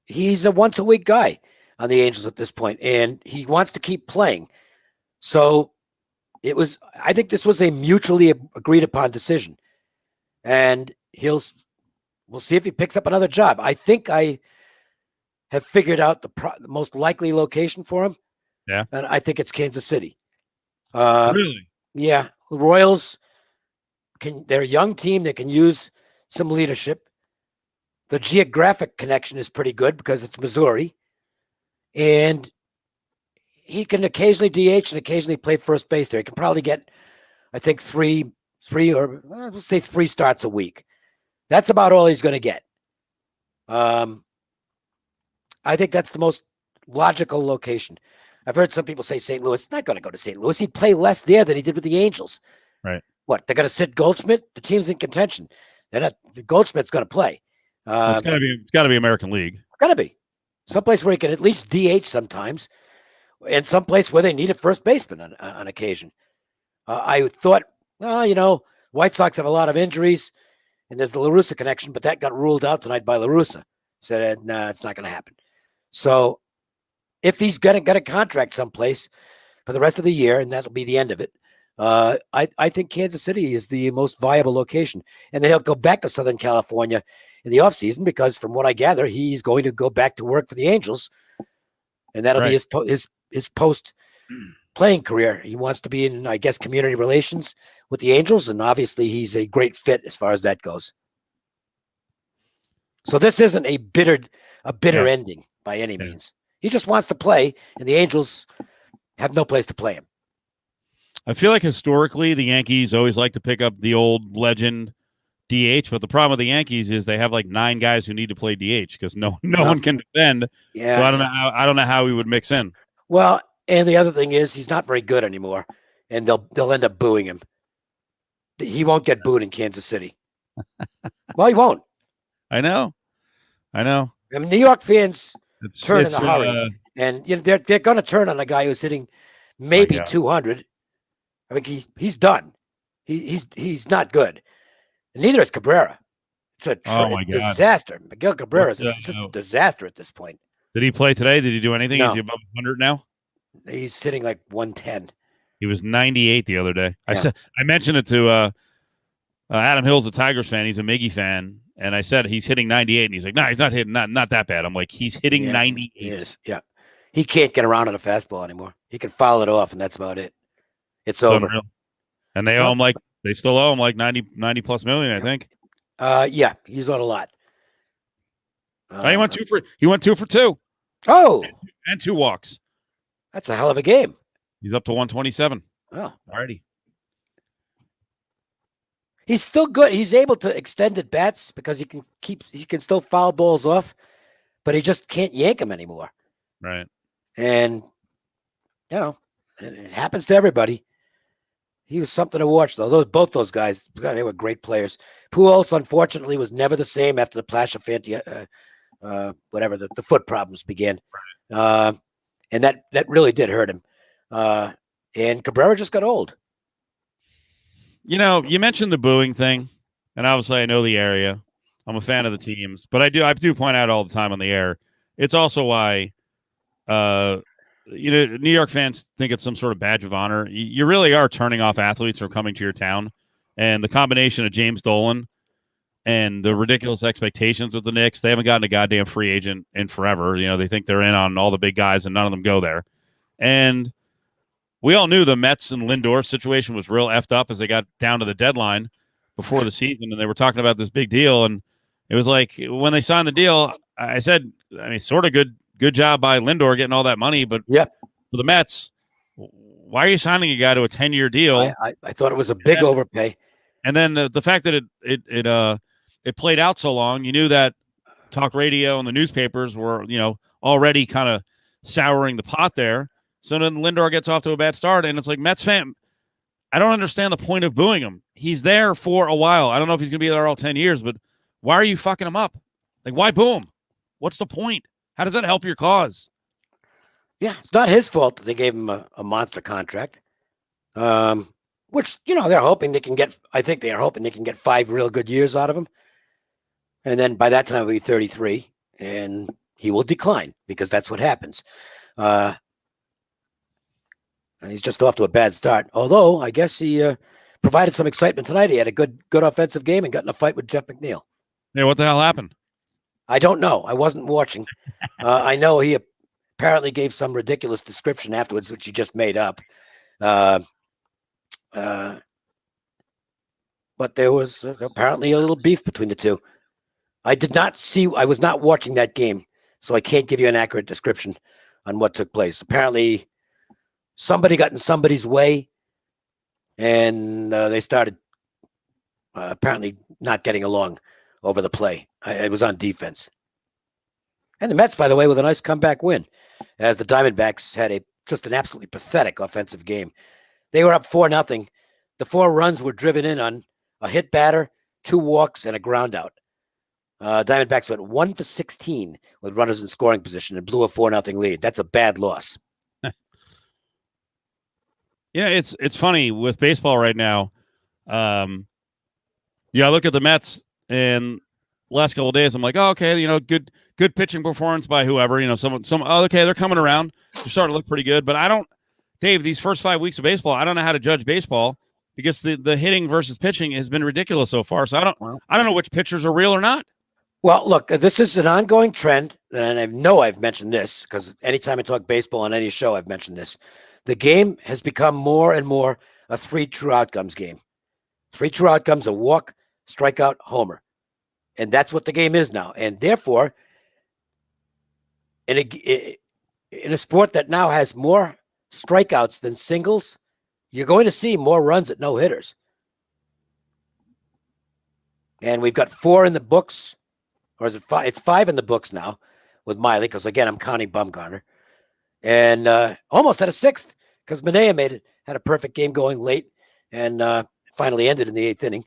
He's a once-a-week guy on the Angels at this point, and he wants to keep playing. So I think this was a mutually agreed upon decision, and we'll see if he picks up another job. I think I have figured out the most likely location for him. Yeah. And I think it's Kansas City. Really? Yeah. The Royals, they're a young team that can use some leadership. The geographic connection is pretty good because it's Missouri. And he can occasionally DH and occasionally play first base there. He can probably get, I think, three or let's say 3 starts a week. That's about all he's going to get. I think that's the most logical location. I've heard some people say St. Louis. Not going to go to St. Louis. He'd play less there than he did with the Angels. Right. What? They're going to sit Goldschmidt? The team's in contention. They're not. Goldschmidt's going to play. It's got to be American League. It's got to be someplace where he can at least DH sometimes, and someplace where they need a first baseman on occasion. I thought, White Sox have a lot of injuries, and there's the La Russa connection, but that got ruled out tonight by La Russa. Said, nah, it's not going to happen. So if he's going to get a contract someplace for the rest of the year, and that'll be the end of it, I think Kansas City is the most viable location. And then he'll go back to Southern California in the offseason because from what I gather, he's going to go back to work for the Angels. And that'll be his post-playing career. He wants to be in, I guess, community relations with the Angels, and obviously he's a great fit as far as that goes. So this isn't a bitter ending by any means. He just wants to play, and the Angels have no place to play him. I feel like historically the Yankees always like to pick up the old legend DH, but the problem with the Yankees is they have like 9 guys who need to play DH because no one can defend. Yeah. So I don't know how he would mix in. Well, and the other thing is he's not very good anymore, and they'll end up booing him. He won't get booed in Kansas City. Well, he won't. I know. I mean, New York fans turn in a hurry, and they're going to turn on a guy who's hitting maybe 200. I mean, he's done. He's not good. And neither is Cabrera. It's a disaster. Miguel Cabrera is just a disaster at this point. Did he play today? Did he do anything? No. Is he above 100 now? He's hitting like 110. He was 98 the other day. Yeah. I mentioned it to Adam Hill's a Tigers fan. He's a Miggy fan. And I said, he's hitting 98. And he's like, no, he's not hitting, not that bad. I'm like, he's hitting 98. He is. Yeah. He can't get around on a fastball anymore. He can foul it off, and that's about it. It's over. Unreal. And they owe him they still owe him like 90 plus million, I think. Yeah, he's owed a lot. He went 2 for 2. Oh. And 2 walks. That's a hell of a game. He's up to 127. Oh. Alrighty. He's still good. He's able to extend at bats because he can still foul balls off, but he just can't yank them anymore. Right. And it happens to everybody. He was something to watch, though. Both those guys, they were great players. Pujols, unfortunately, was never the same after the Plascifanti, whatever the foot problems began, and that really did hurt him. And Cabrera just got old. You mentioned the booing thing, and obviously I know the area. I'm a fan of the teams, but I do point out all the time on the air. It's also why, New York fans think it's some sort of badge of honor. You really are turning off athletes from coming to your town, and the combination of James Dolan and the ridiculous expectations with the Knicks, they haven't gotten a goddamn free agent in forever. They think they're in on all the big guys, and none of them go there. And we all knew the Mets and Lindor situation was real effed up as they got down to the deadline before the season, and they were talking about this big deal. And it was like when they signed the deal, I said, sort of good job by Lindor getting all that money, but for the Mets, why are you signing a guy to a 10-year deal? I thought it was a big overpay. And then the fact that it played out so long, you knew that talk radio and the newspapers were, already kind of souring the pot there. So then Lindor gets off to a bad start, and it's like, Mets fan, I don't understand the point of booing him. He's there for a while. I don't know if he's going to be there all 10 years, but why are you fucking him up? Like, why boo him? What's the point? How does that help your cause? Yeah, it's not his fault that they gave him a monster contract, which, they're hoping they can get. I think they are hoping they can get 5 real good years out of him. And then by that time, he'll be 33, and he will decline because that's what happens. He's just off to a bad start. Although, I guess he provided some excitement tonight. He had a good offensive game and got in a fight with Jeff McNeil. Yeah, what the hell happened? I don't know. I wasn't watching. I know he apparently gave some ridiculous description afterwards, which he just made up. But there was apparently a little beef between the two. I was not watching that game, so I can't give you an accurate description on what took place. Apparently, somebody got in somebody's way, and they started apparently not getting along over the play. It was on defense. And the Mets, by the way, with a nice comeback win, as the Diamondbacks had just an absolutely pathetic offensive game. They were up 4-0. The 4 runs were driven in on a hit batter, 2 walks, and a ground out. Diamondbacks went 1 for 16 with runners in scoring position and blew a 4-0 lead. That's a bad loss. It's funny with baseball right now. I look at the Mets and last couple of days, I'm like, oh, okay, good pitching performance by whoever, okay, they're coming around. They're starting to look pretty good, but Dave, these first 5 weeks of baseball, I don't know how to judge baseball because the hitting versus pitching has been ridiculous so far. So I don't know which pitchers are real or not. Well, look, this is an ongoing trend, and I know I've mentioned this because anytime I talk baseball on any show, I've mentioned this. The game has become more and more a 3 true outcomes game. 3 true outcomes: a walk, strikeout, homer. And that's what the game is now. And therefore, in a sport that now has more strikeouts than singles, you're going to see more runs at no-hitters. And we've got 4 in the books. Or is it 5? It's 5 in the books now with Miley, because, again, I'm counting Bumgarner. And almost had a 6th because Manaea had a perfect game going late and finally ended in the 8th inning.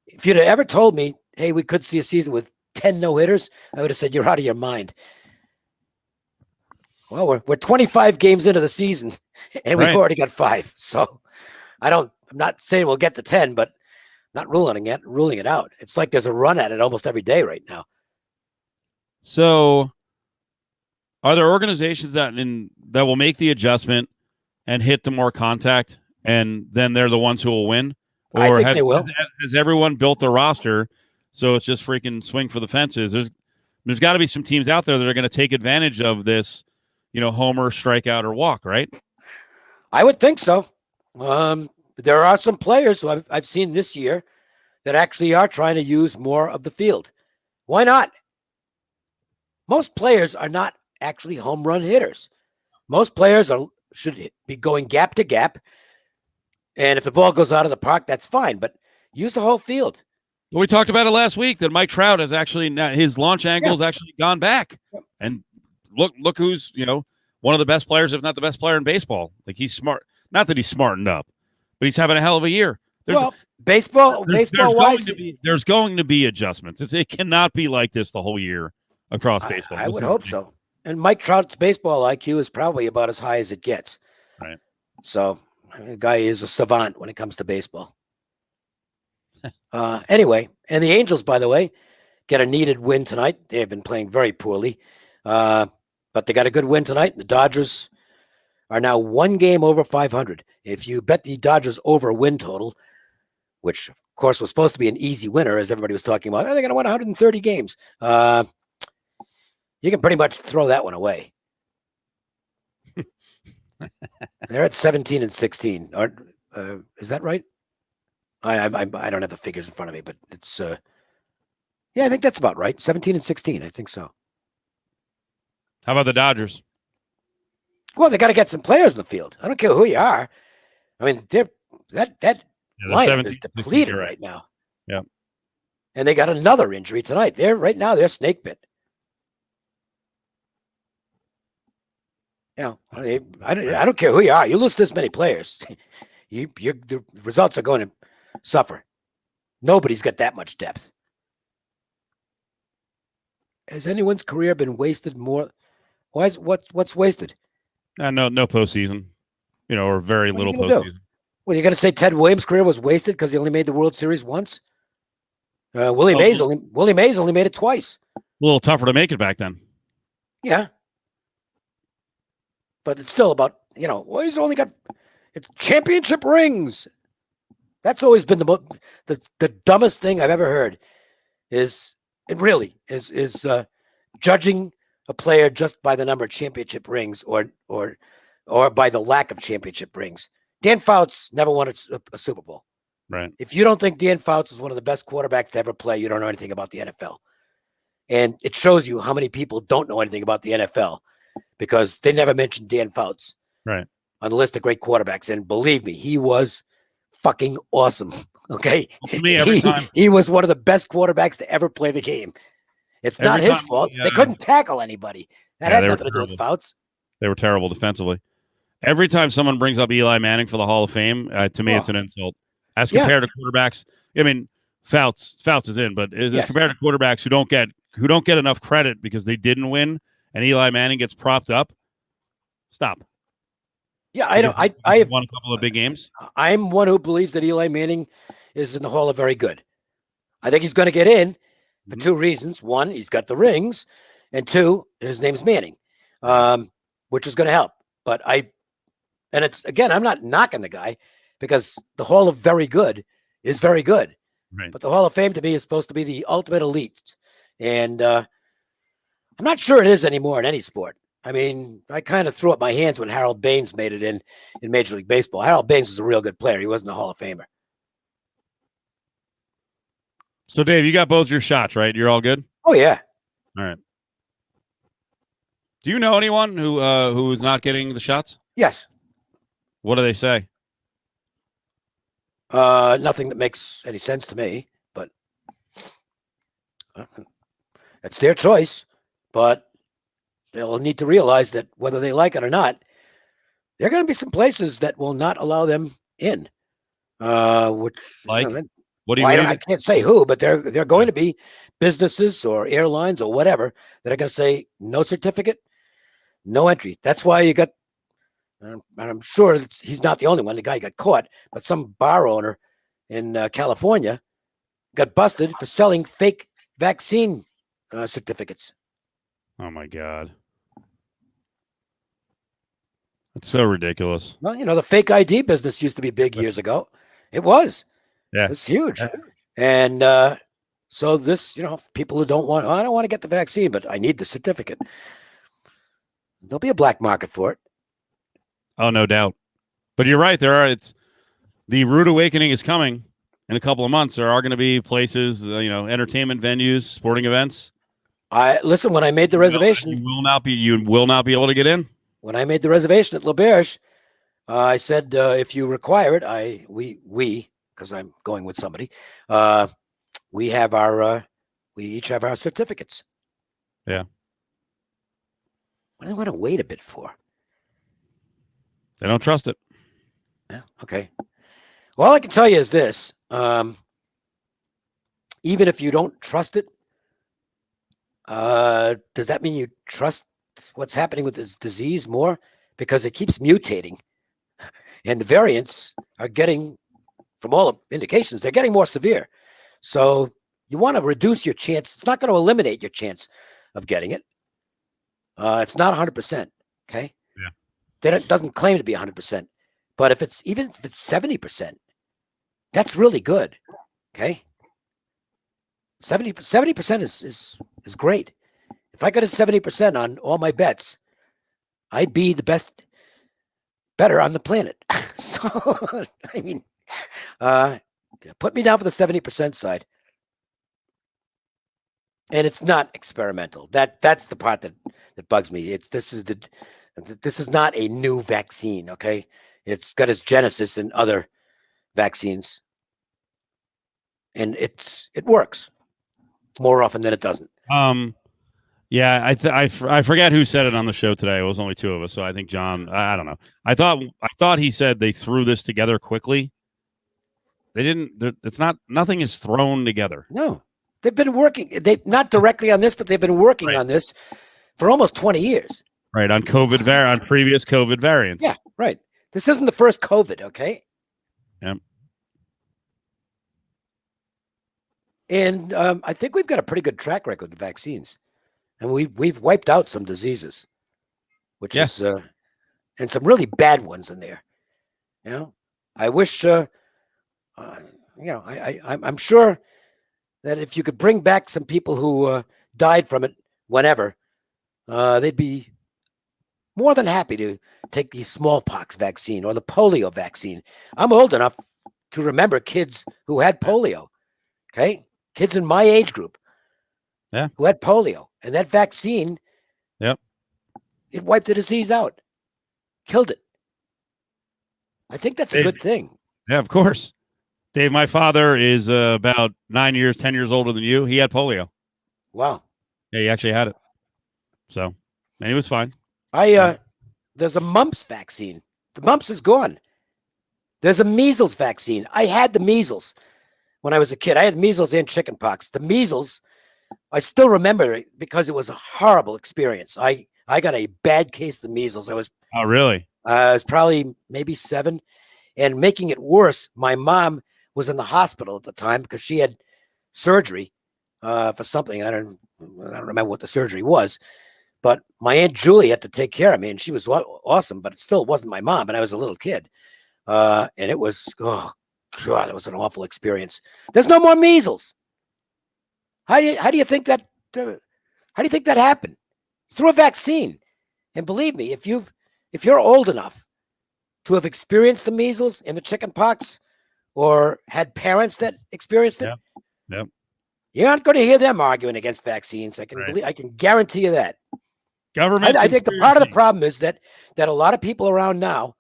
If you'd have ever told me, hey, we could see a season with 10 no-hitters, I would have said, you're out of your mind. Well, we're 25 games into the season, and we've already got 5. So I'm not saying we'll get to 10, but not ruling it out. It's like there's a run at it almost every day right now. So are there organizations that will make the adjustment and hit to more contact, and then they're the ones who will win? Or I think they will. Has everyone built their roster so it's just freaking swing for the fences? There's got to be some teams out there that are going to take advantage of this, homer, strikeout, or walk, right? I would think so. There are some players who I've seen this year that actually are trying to use more of the field. Why not? Most players are not actually home run hitters. Most players should be going gap to gap. And if the ball goes out of the park, that's fine. But use the whole field. Well, we talked about it last week that Mike Trout has actually his launch angle has actually gone back. And look who's one of the best players, if not the best player in baseball. Like, he's smart. Not that he's smartened up, but he's having a hell of a year. Baseball wise, there's going to be adjustments. It cannot be like this the whole year across baseball. I would hope so. And Mike Trout's baseball IQ is probably about as high as it gets. Right. So the guy is a savant when it comes to baseball. Anyway, and the Angels, by the way, get a needed win tonight. They have been playing very poorly, but they got a good win tonight. The Dodgers are now 1 game over 500. If you bet the Dodgers over win total, which of course was supposed to be an easy winner, as everybody was talking about, they're going to win 130 games. You can pretty much throw that one away. They're at 17 and 16. Is that right? I don't have the figures in front of me, but it's yeah, I think that's about right. 17 and 16. I think so. How about the Dodgers? Well, they got to get some players in the field. I don't care who you are. I mean, that lineup is depleted right now. Yeah. And they got another injury tonight. They're snake bit. You know, I don't care who you are. You lose this many players, the results are going to suffer. Nobody's got that much depth. Has anyone's career been wasted more? What's wasted? No postseason. Or very little postseason. Well, you're going to say Ted Williams' career was wasted because he only made the World Series once? Willie Mays only made it twice. A little tougher to make it back then. Yeah. But it's still about, he's only got championship rings. That's always been the dumbest thing I've ever heard is judging a player just by the number of championship rings or by the lack of championship rings. Dan Fouts never won a Super Bowl. Right. If you don't think Dan Fouts is one of the best quarterbacks to ever play, you don't know anything about the NFL. And it shows you how many people don't know anything about the NFL because they never mentioned Dan Fouts right on the list of great quarterbacks. And believe me, he was fucking awesome. Okay. To me, every time he was one of the best quarterbacks to ever play the game. It's not his fault. They couldn't tackle anybody. That had nothing to do with Fouts. They were terrible defensively. Every time someone brings up Eli Manning for the Hall of Fame, to me, it's an insult. As compared to quarterbacks, I mean, Fouts is in, but as compared to quarterbacks who don't get enough credit because they didn't win, and Eli Manning gets propped up. Stop. Yeah, I know. I have won a couple of big games. I'm one who believes that Eli Manning is in the Hall of Very Good. I think he's going to get in for two reasons. One, he's got the rings, and two, his name's Manning, which is going to help. But I'm not knocking the guy because the Hall of Very Good is very good. Right. But the Hall of Fame to me is supposed to be the ultimate elite. And I'm not sure it is anymore in any sport. I mean, I kind of threw up my hands when Harold Baines made it in Major League Baseball. Harold Baines was a real good player. He wasn't a Hall of Famer. So, Dave, you got both your shots, right? You're all good? Oh, yeah. All right. Do you know anyone who is not getting the shots? Yes. What do they say? Nothing that makes any sense to me, but that's their choice. But they'll need to realize that whether they like it or not, there are going to be some places that will not allow them in. Which like, what do you mean? I can't say who, but they're going to be businesses or airlines or whatever that are going to say no certificate, no entry. That's why you got. And I'm sure he's not the only one. The guy got caught, but some bar owner in California got busted for selling fake vaccine certificates. Oh, my God. That's so ridiculous. Well, the fake ID business used to be big years ago. It was. Yeah. It was huge. And so this, people who I don't want to get the vaccine, but I need the certificate. There'll be a black market for it. Oh, no doubt. But you're right. The rude awakening is coming in a couple of months. There are going to be places, entertainment venues, sporting events. Listen, when I made the reservation, you will not be able to get in. When I made the reservation at L'Auberge, I said, if you require it, we, because I'm going with somebody, we each have our certificates. Yeah. What do I want to wait a bit for? They don't trust it. Yeah, okay. Well, all I can tell you is this. Even if you don't trust it, does that mean you trust what's happening with this disease more? Because it keeps mutating. And the variants are getting from all indications, they're getting more severe. So you want to reduce your chance. It's not going to eliminate your chance of getting it. It's not 100%. Okay. Yeah. Then it doesn't claim to be 100%. But if it's 70%, that's really good. Okay. 70% is great. If I got a 70% on all my bets, I'd be the better on the planet. So, I mean, put me down for the 70% side. And it's not experimental. That's the part that bugs me. This is not a new vaccine, okay? It's got its genesis in other vaccines. And it works more often than it doesn't. Yeah, I forget who said it on the show today. It was only two of us, so I think John. I don't know. I thought he said they threw this together quickly. They didn't. It's not. Nothing is thrown together. No, they've been working. They not directly on this, but they've been working Right. on this for almost 20 years. Right, on on previous COVID variants. Yeah, right. This isn't the first COVID, okay? Yep. And I think we've got a pretty good track record with vaccines, and we've wiped out some diseases, which is and some really bad ones in there. You know, I wish I'm sure that if you could bring back some people who died from it whenever, they'd be more than happy to take the smallpox vaccine or the polio vaccine. I'm old enough to remember kids who had polio. Okay. Kids in my age group, who had polio, and that vaccine, it wiped the disease out, killed it. I think that's a good thing. Yeah, of course. Dave, my father is about 10 years older than you. He had polio. Wow. Yeah, he actually had it. So, and he was fine. There's a mumps vaccine. The mumps is gone. There's a measles vaccine. I had the measles when I was a kid. I had measles and chickenpox. The measles, I still remember it because it was a horrible experience. I got a bad case of the measles. Oh, really? I was probably maybe 7. And making it worse, my mom was in the hospital at the time because she had surgery for something. I don't remember what the surgery was. But my Aunt Julie had to take care of me, and she was awesome, but it still wasn't my mom, and I was a little kid. And it was, oh, God, it was an awful experience. There's no more measles. How do you think that happened? It's through a vaccine. And believe me, if you're old enough to have experienced the measles and the chickenpox, or had parents that experienced it, you're not going to hear them arguing against vaccines. I can guarantee you that. Government. I think the part of the problem is that a lot of people around now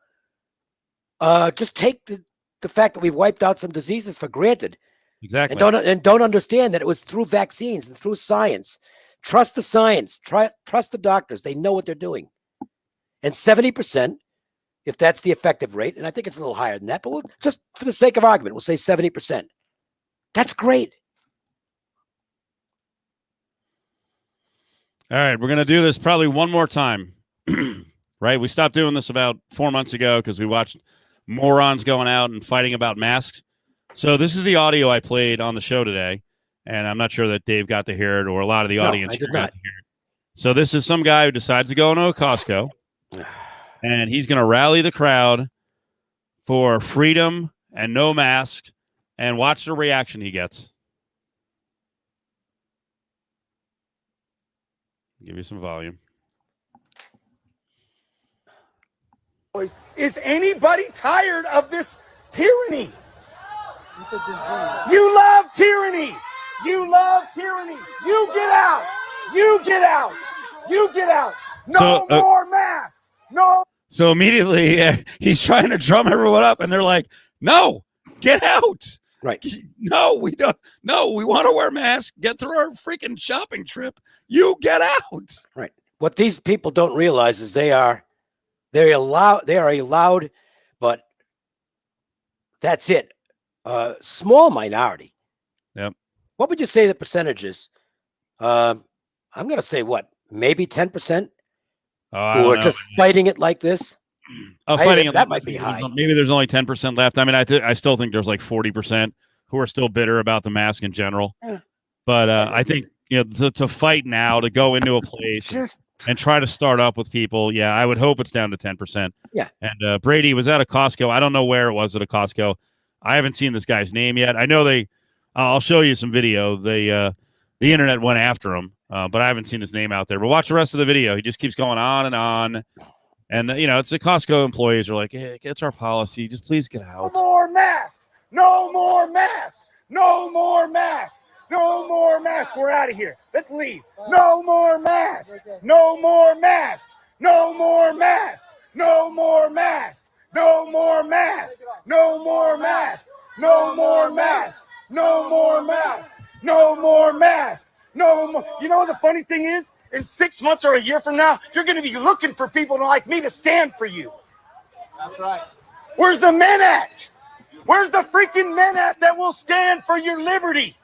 just take the fact that we've wiped out some diseases for granted. Exactly. And don't understand that it was through vaccines and through science. Trust the science. Trust the doctors. They know what they're doing. And 70%, if that's the effective rate, and I think it's a little higher than that, but just for the sake of argument, we'll say 70%. That's great. All right, we're going to do this probably one more time, right? We stopped doing this about 4 months ago because we watched morons going out and fighting about masks. So this is the audio I played on the show today, and I'm not sure that Dave got to hear it or a lot of the audience I did got not. to hear it. So this is some guy who decides to go into a Costco, and he's going to rally the crowd for freedom and no mask, and watch the reaction he gets. Give you some volume. Is anybody tired of this tyranny? You love tyranny. You love tyranny. You get out. You get out. You get out. No more masks. No. So immediately he's trying to drum everyone up, and they're like, "No, get out." Right. No, we don't. No, we want to wear masks. Get through our freaking shopping trip. You get out. Right. What these people don't realize is they are allowed, but that's it. Small minority. Yep. What would you say the percentage is? I'm going to say maybe 10% who are just fighting it like this. Fighting that might be high. Maybe there's only 10% left. I mean, I still think there's like 40% who are still bitter about the mask in general. Yeah. But I think to fight now, to go into a place and try to start up with people, yeah, I would hope it's down to 10%. Yeah. And Brady was at a Costco. I don't know where it was at a Costco. I haven't seen this guy's name yet. I know I'll show you some video. The internet went after him, but I haven't seen his name out there. But watch the rest of the video. He just keeps going on and on. And, it's the Costco employees are like, hey, it's our policy. Just please get out. No more masks. No more masks. No more masks. No more masks. We're out of here. Let's leave. No more masks. No more masks. No more masks. No more masks. No more masks. No more masks. No more masks. No more masks. No more masks. No more. You know what the funny thing is? In 6 months or a year from now, you're going to be looking for people like me to stand for you. That's right. Where's the men at? Where's the freaking men at that will stand for your liberty?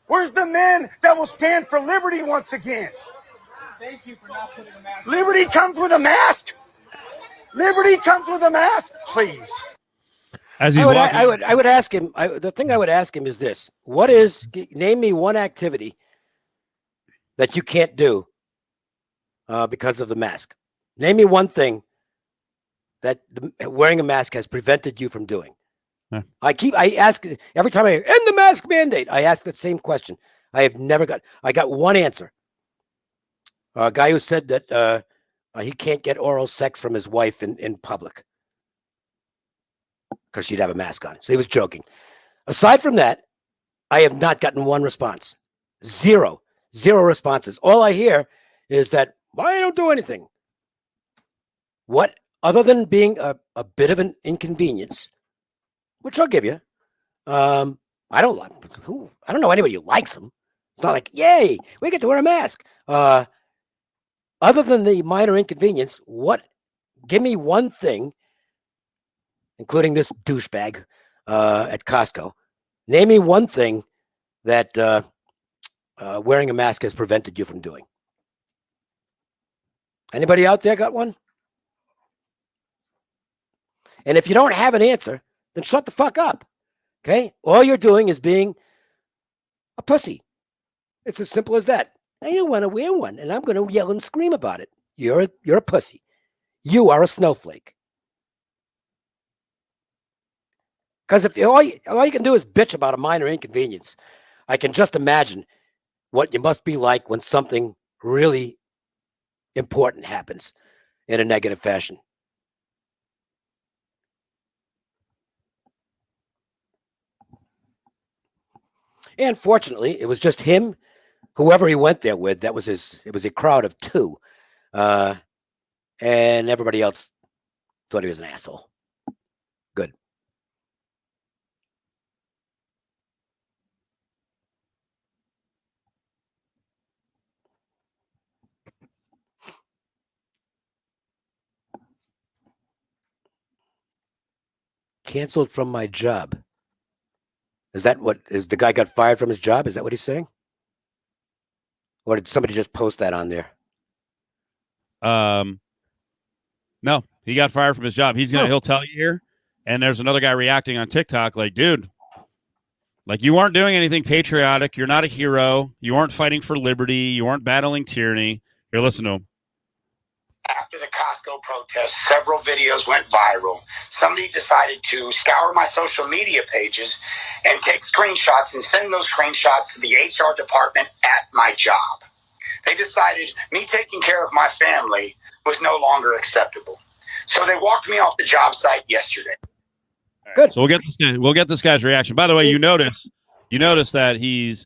Where's the men that will stand for liberty once again? Thank you for not putting a mask. Liberty comes with a mask. Liberty comes with a mask, please. As he's I would ask him. The thing I would ask him is this: name me one activity that you can't do because of the mask. Name me one thing that wearing a mask has prevented you from doing. Huh. I ask every time end the mask mandate. I ask that same question. I got one answer. A guy who said that he can't get oral sex from his wife in public because she'd have a mask on. So he was joking. Aside from that, I have not gotten one response. Zero responses. All I hear is that I don't do anything. What, other than being a bit of an inconvenience, which I'll give you. I don't know anybody who likes them. It's not like, yay, we get to wear a mask. Other than the minor inconvenience, give me one thing, including this douchebag at Costco. Name me one thing that wearing a mask has prevented you from doing. Anybody out there got one? And if you don't have an answer, then shut the fuck up. Okay? All you're doing is being a pussy. It's as simple as that. I don't want to wear one, and I'm going to yell and scream about it. You're a pussy. You are a snowflake. Because if all you can do is bitch about a minor inconvenience, I can just imagine what you must be like when something really important happens in a negative fashion. And fortunately, it was just him, whoever he went there with. It was a crowd of two. And everybody else thought he was an asshole. Good. Canceled from my job. Is the guy got fired from his job? Is that what he's saying? Or did somebody just post that on there? No, he got fired from his job. He'll tell you here. And there's another guy reacting on TikTok like, dude, like you weren't doing anything patriotic. You're not a hero. You weren't fighting for liberty. You weren't battling tyranny. Here, listen to him. After the Costco protest, several videos went viral. Somebody decided to scour my social media pages and take screenshots and send those screenshots to the HR department at my job. They decided me taking care of my family was no longer acceptable. So they walked me off the job site yesterday. Good. So we'll get this guy's reaction. By the way, you notice that he's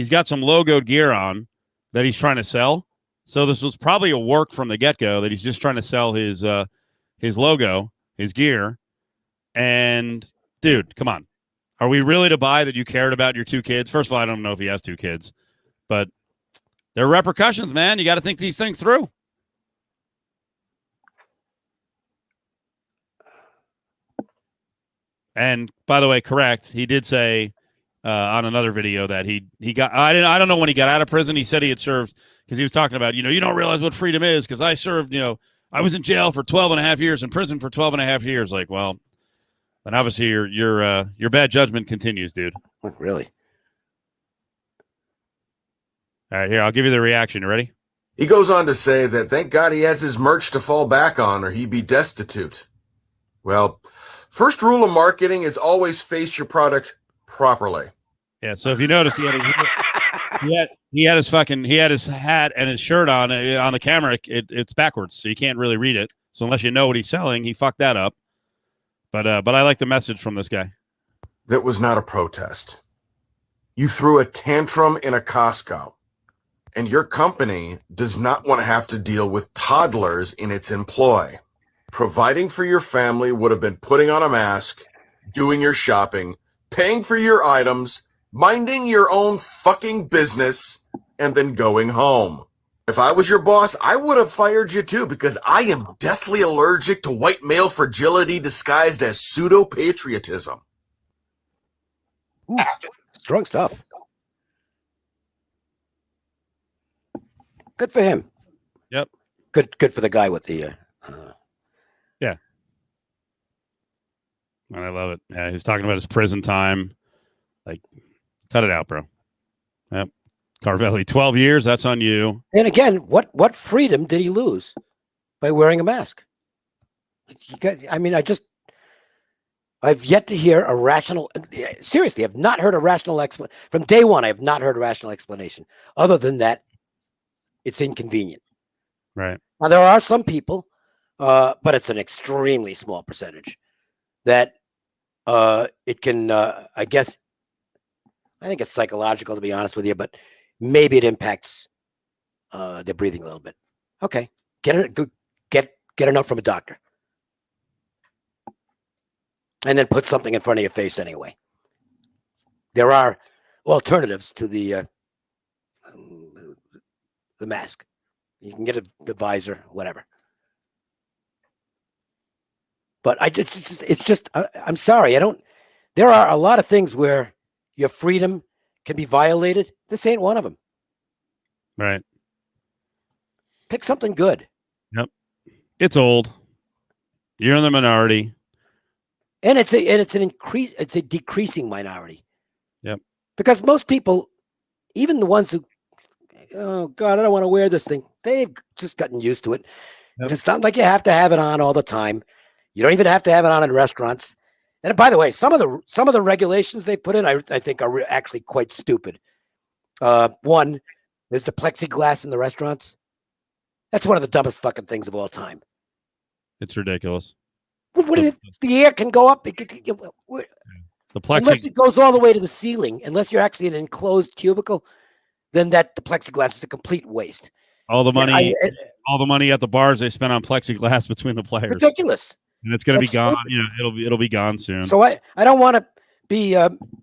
got some logoed gear on that he's trying to sell. So this was probably a work from the get-go that he's just trying to sell his logo, his gear. And dude, come on. Are we really to buy that you cared about your two kids? First of all, I don't know if he has two kids, but there are repercussions, man. You got to think these things through. And by the way, correct. He did say on another video that he got. I don't know when he got out of prison. He said he had served because he was talking about, you don't realize what freedom is because I served, I was in jail for 12 and a half years, in prison for 12 and a half years. Like, well, then obviously your bad judgment continues, dude. Really? All right, here, I'll give you the reaction. You ready? He goes on to say that thank God he has his merch to fall back on or he'd be destitute. Well, first rule of marketing is always face your product properly. Yeah, so if you notice, he had his hat and his shirt on the camera. It's backwards, so you can't really read it. So unless you know what he's selling, he fucked that up. But I like the message from this guy. That was not a protest. You threw a tantrum in a Costco, and your company does not want to have to deal with toddlers in its employ. Providing for your family would have been putting on a mask, doing your shopping, paying for your items, minding your own fucking business, and then going home. If I was your boss, I would have fired you too, because I am deathly allergic to white male fragility disguised as pseudo-patriotism. Ooh, strong stuff. Good for him. Yep. Good for the guy with the. Yeah. And I love it. Yeah, he's talking about his prison time. Like, cut it out, bro. Yep. Carvelli, 12 years. That's on you. And again, what freedom did he lose by wearing a mask? I've yet to hear a rational. Seriously, I've not heard a rational explanation from day one. I have not heard a rational explanation other than that it's inconvenient. Right. Now there are some people, but it's an extremely small percentage that it can. I guess I think it's psychological, to be honest with you, but maybe it impacts their breathing a little bit. Okay, get a note from a doctor. And then put something in front of your face anyway. There are alternatives to the mask. You can get the visor, whatever. But it's just I'm sorry. There are a lot of things where your freedom can be violated. This ain't one of them. Right. Pick something good. Yep. It's old. You're in the minority. And it's a decreasing minority. Yep. Because most people, even the ones who, oh God, I don't want to wear this thing, they've just gotten used to it. Yep. And it's not like you have to have it on all the time. You don't even have to have it on in restaurants. And by the way, some of the regulations they put in, I think are actually quite stupid. One is the plexiglass in the restaurants. That's one of the dumbest fucking things of all time. It's ridiculous. The air can go up. The unless it goes all the way to the ceiling, unless you're actually in an enclosed cubicle, then the plexiglass is a complete waste. All the money at the bars they spent on plexiglass between the players. Ridiculous. And it's going to be gone. You know, it'll be gone soon. So I don't want to be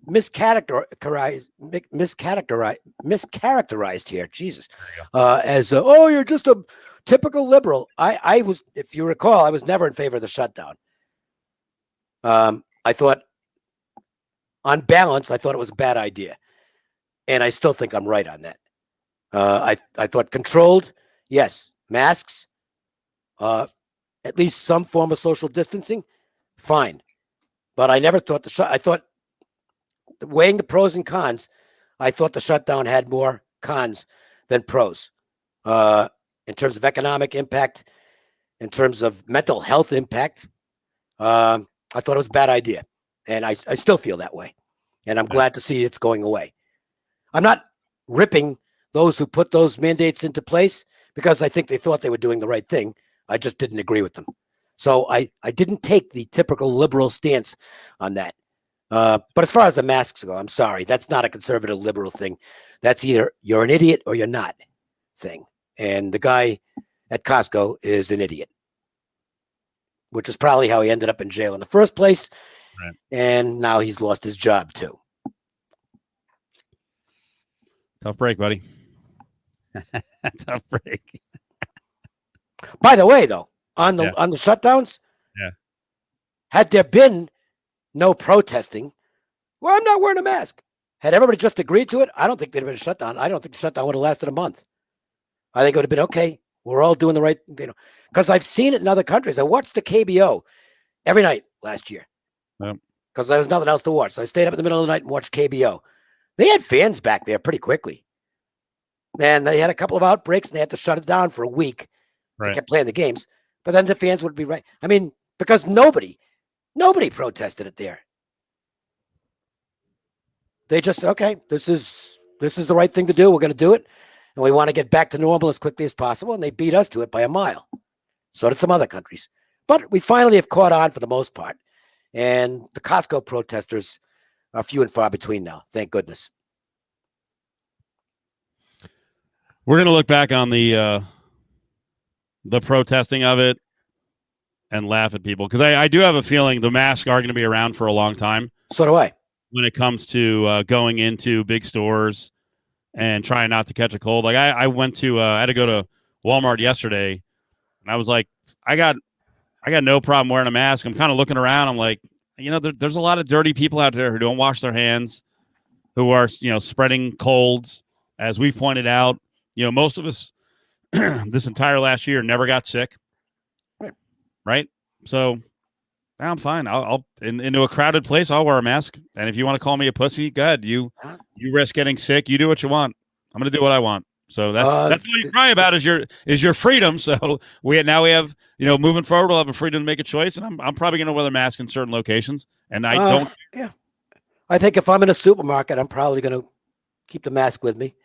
mischaracterized here. Jesus, as you're just a typical liberal. I was, if you recall, I was never in favor of the shutdown. I thought, on balance, I thought it was a bad idea, and I still think I'm right on that. I thought controlled, yes, masks, at least some form of social distancing, fine. But I never thought I thought, weighing the pros and cons, I thought the shutdown had more cons than pros. In terms of economic impact, in terms of mental health impact, I thought it was a bad idea. And I still feel that way. And I'm glad to see it's going away. I'm not ripping those who put those mandates into place because I think they thought they were doing the right thing. I just didn't agree with them. So I didn't take the typical liberal stance on that. But as far as the masks go, I'm sorry. That's not a conservative liberal thing. That's either you're an idiot or you're not thing. And the guy at Costco is an idiot, which is probably how he ended up in jail in the first place. Right. And now he's lost his job too. Tough break, buddy. Tough break. By the way, though, on the shutdowns, had there been no protesting, well, I'm not wearing a mask. Had everybody just agreed to it, I don't think there'd have been a shutdown. I don't think the shutdown would have lasted a month. I think it would have been okay. We're all doing the right, because I've seen it in other countries. I watched the KBO every night last year because there was nothing else to watch. So I stayed up in the middle of the night and watched KBO. They had fans back there pretty quickly. And they had a couple of outbreaks and they had to shut it down for a week. They kept playing the games. But then the fans would be right. I mean, because nobody protested it there. They just said, okay, this is the right thing to do. We're going to do it. And we want to get back to normal as quickly as possible. And they beat us to it by a mile. So did some other countries. But we finally have caught on for the most part. And the Costco protesters are few and far between now. Thank goodness. We're going to look back on the protesting of it and laugh at people because I do have a feeling the masks are going to be around for a long time. So do I. When it comes to going into big stores and trying not to catch a cold. Like I went to I had to go to Walmart yesterday and I was like, I got no problem wearing a mask. I'm kind of looking around. I'm like, there's a lot of dirty people out there who don't wash their hands, who are, spreading colds. As we've pointed out, most of us this entire last year never got sick. Right. So I'm fine. I'll into a crowded place. I'll wear a mask. And if you want to call me a pussy, go ahead. You risk getting sick. You do what you want. I'm going to do what I want. So that's what you cry about is your freedom. So we have, moving forward, we'll have a freedom to make a choice. And I'm probably going to wear a mask in certain locations. And I don't. Yeah. I think if I'm in a supermarket, I'm probably going to keep the mask with me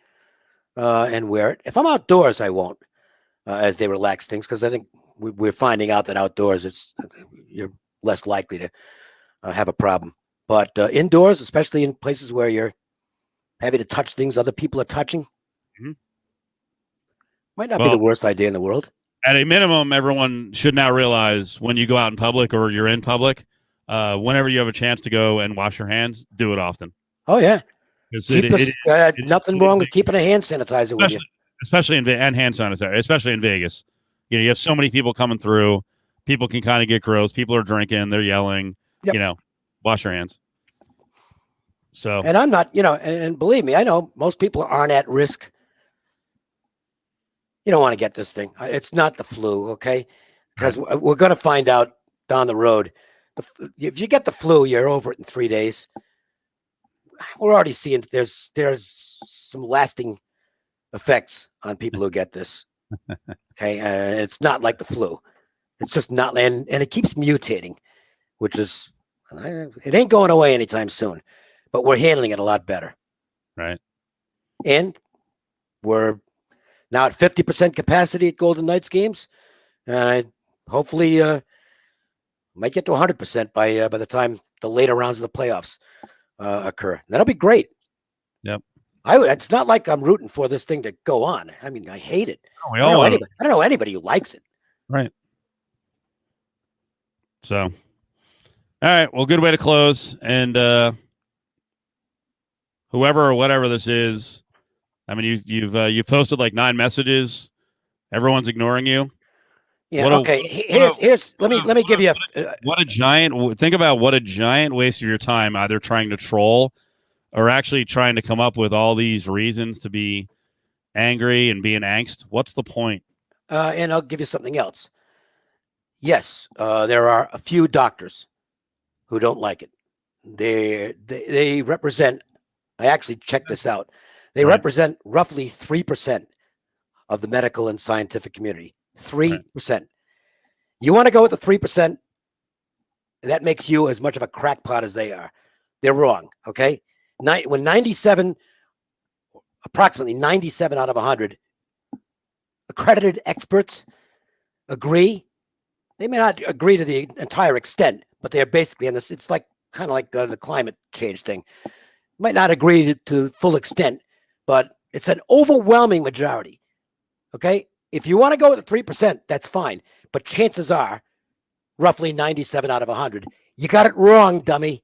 and wear it. If I'm outdoors, I won't as they relax things. Cause I think we're finding out that outdoors, you're less likely to have a problem. But indoors, especially in places where you're having to touch things other people are touching, might not be the worst idea in the world. At a minimum, everyone should now realize when you go out in public or you're in public, whenever you have a chance to go and wash your hands, do it often. Oh, yeah. Nothing wrong with keeping a hand sanitizer with you. Especially and hand sanitizer, especially in Vegas. You have so many people coming through. People can kind of get gross. People are drinking. They're yelling. Yep. Wash your hands. So, and I'm not, and believe me, I know most people aren't at risk. You don't want to get this thing. It's not the flu, okay? Because we're going to find out down the road. If you get the flu, you're over it in 3 days. We're already seeing there's some lasting effects on people who get this. Okay, it's not like the flu. It's just not, and it keeps mutating, which is, it ain't going away anytime soon. But we're handling it a lot better. Right. And we're now at 50% capacity at Golden Knights games. And I hopefully might get to 100% by the time the later rounds of the playoffs occur. That'll be great. Yep. It's not like I'm rooting for this thing to go on. I mean, I hate it. I don't know anybody who likes it. Right. So, all right. Well, good way to close. And whoever or whatever this is, I mean, you've posted like 9 messages. Everyone's ignoring you. Yeah. Here's let me give you think about what a giant waste of your time either trying to troll or actually trying to come up with all these reasons to be angry and be in angst. What's the point? And I'll give you something else. Yes, there are a few doctors who don't like it. They represent. I actually checked this out. They represent roughly 3% of the medical and scientific community. 3%. Right. You want to go with the 3%? That makes you as much of a crackpot as they are. They're wrong. Okay. When approximately 97 out of 100 accredited experts agree, they may not agree to the entire extent, but they're basically in this. It's like kind of like the climate change thing. Might not agree to full extent, but it's an overwhelming majority. Okay. If you want to go with the 3%, that's fine. But chances are roughly 97 out of 100. You got it wrong, dummy.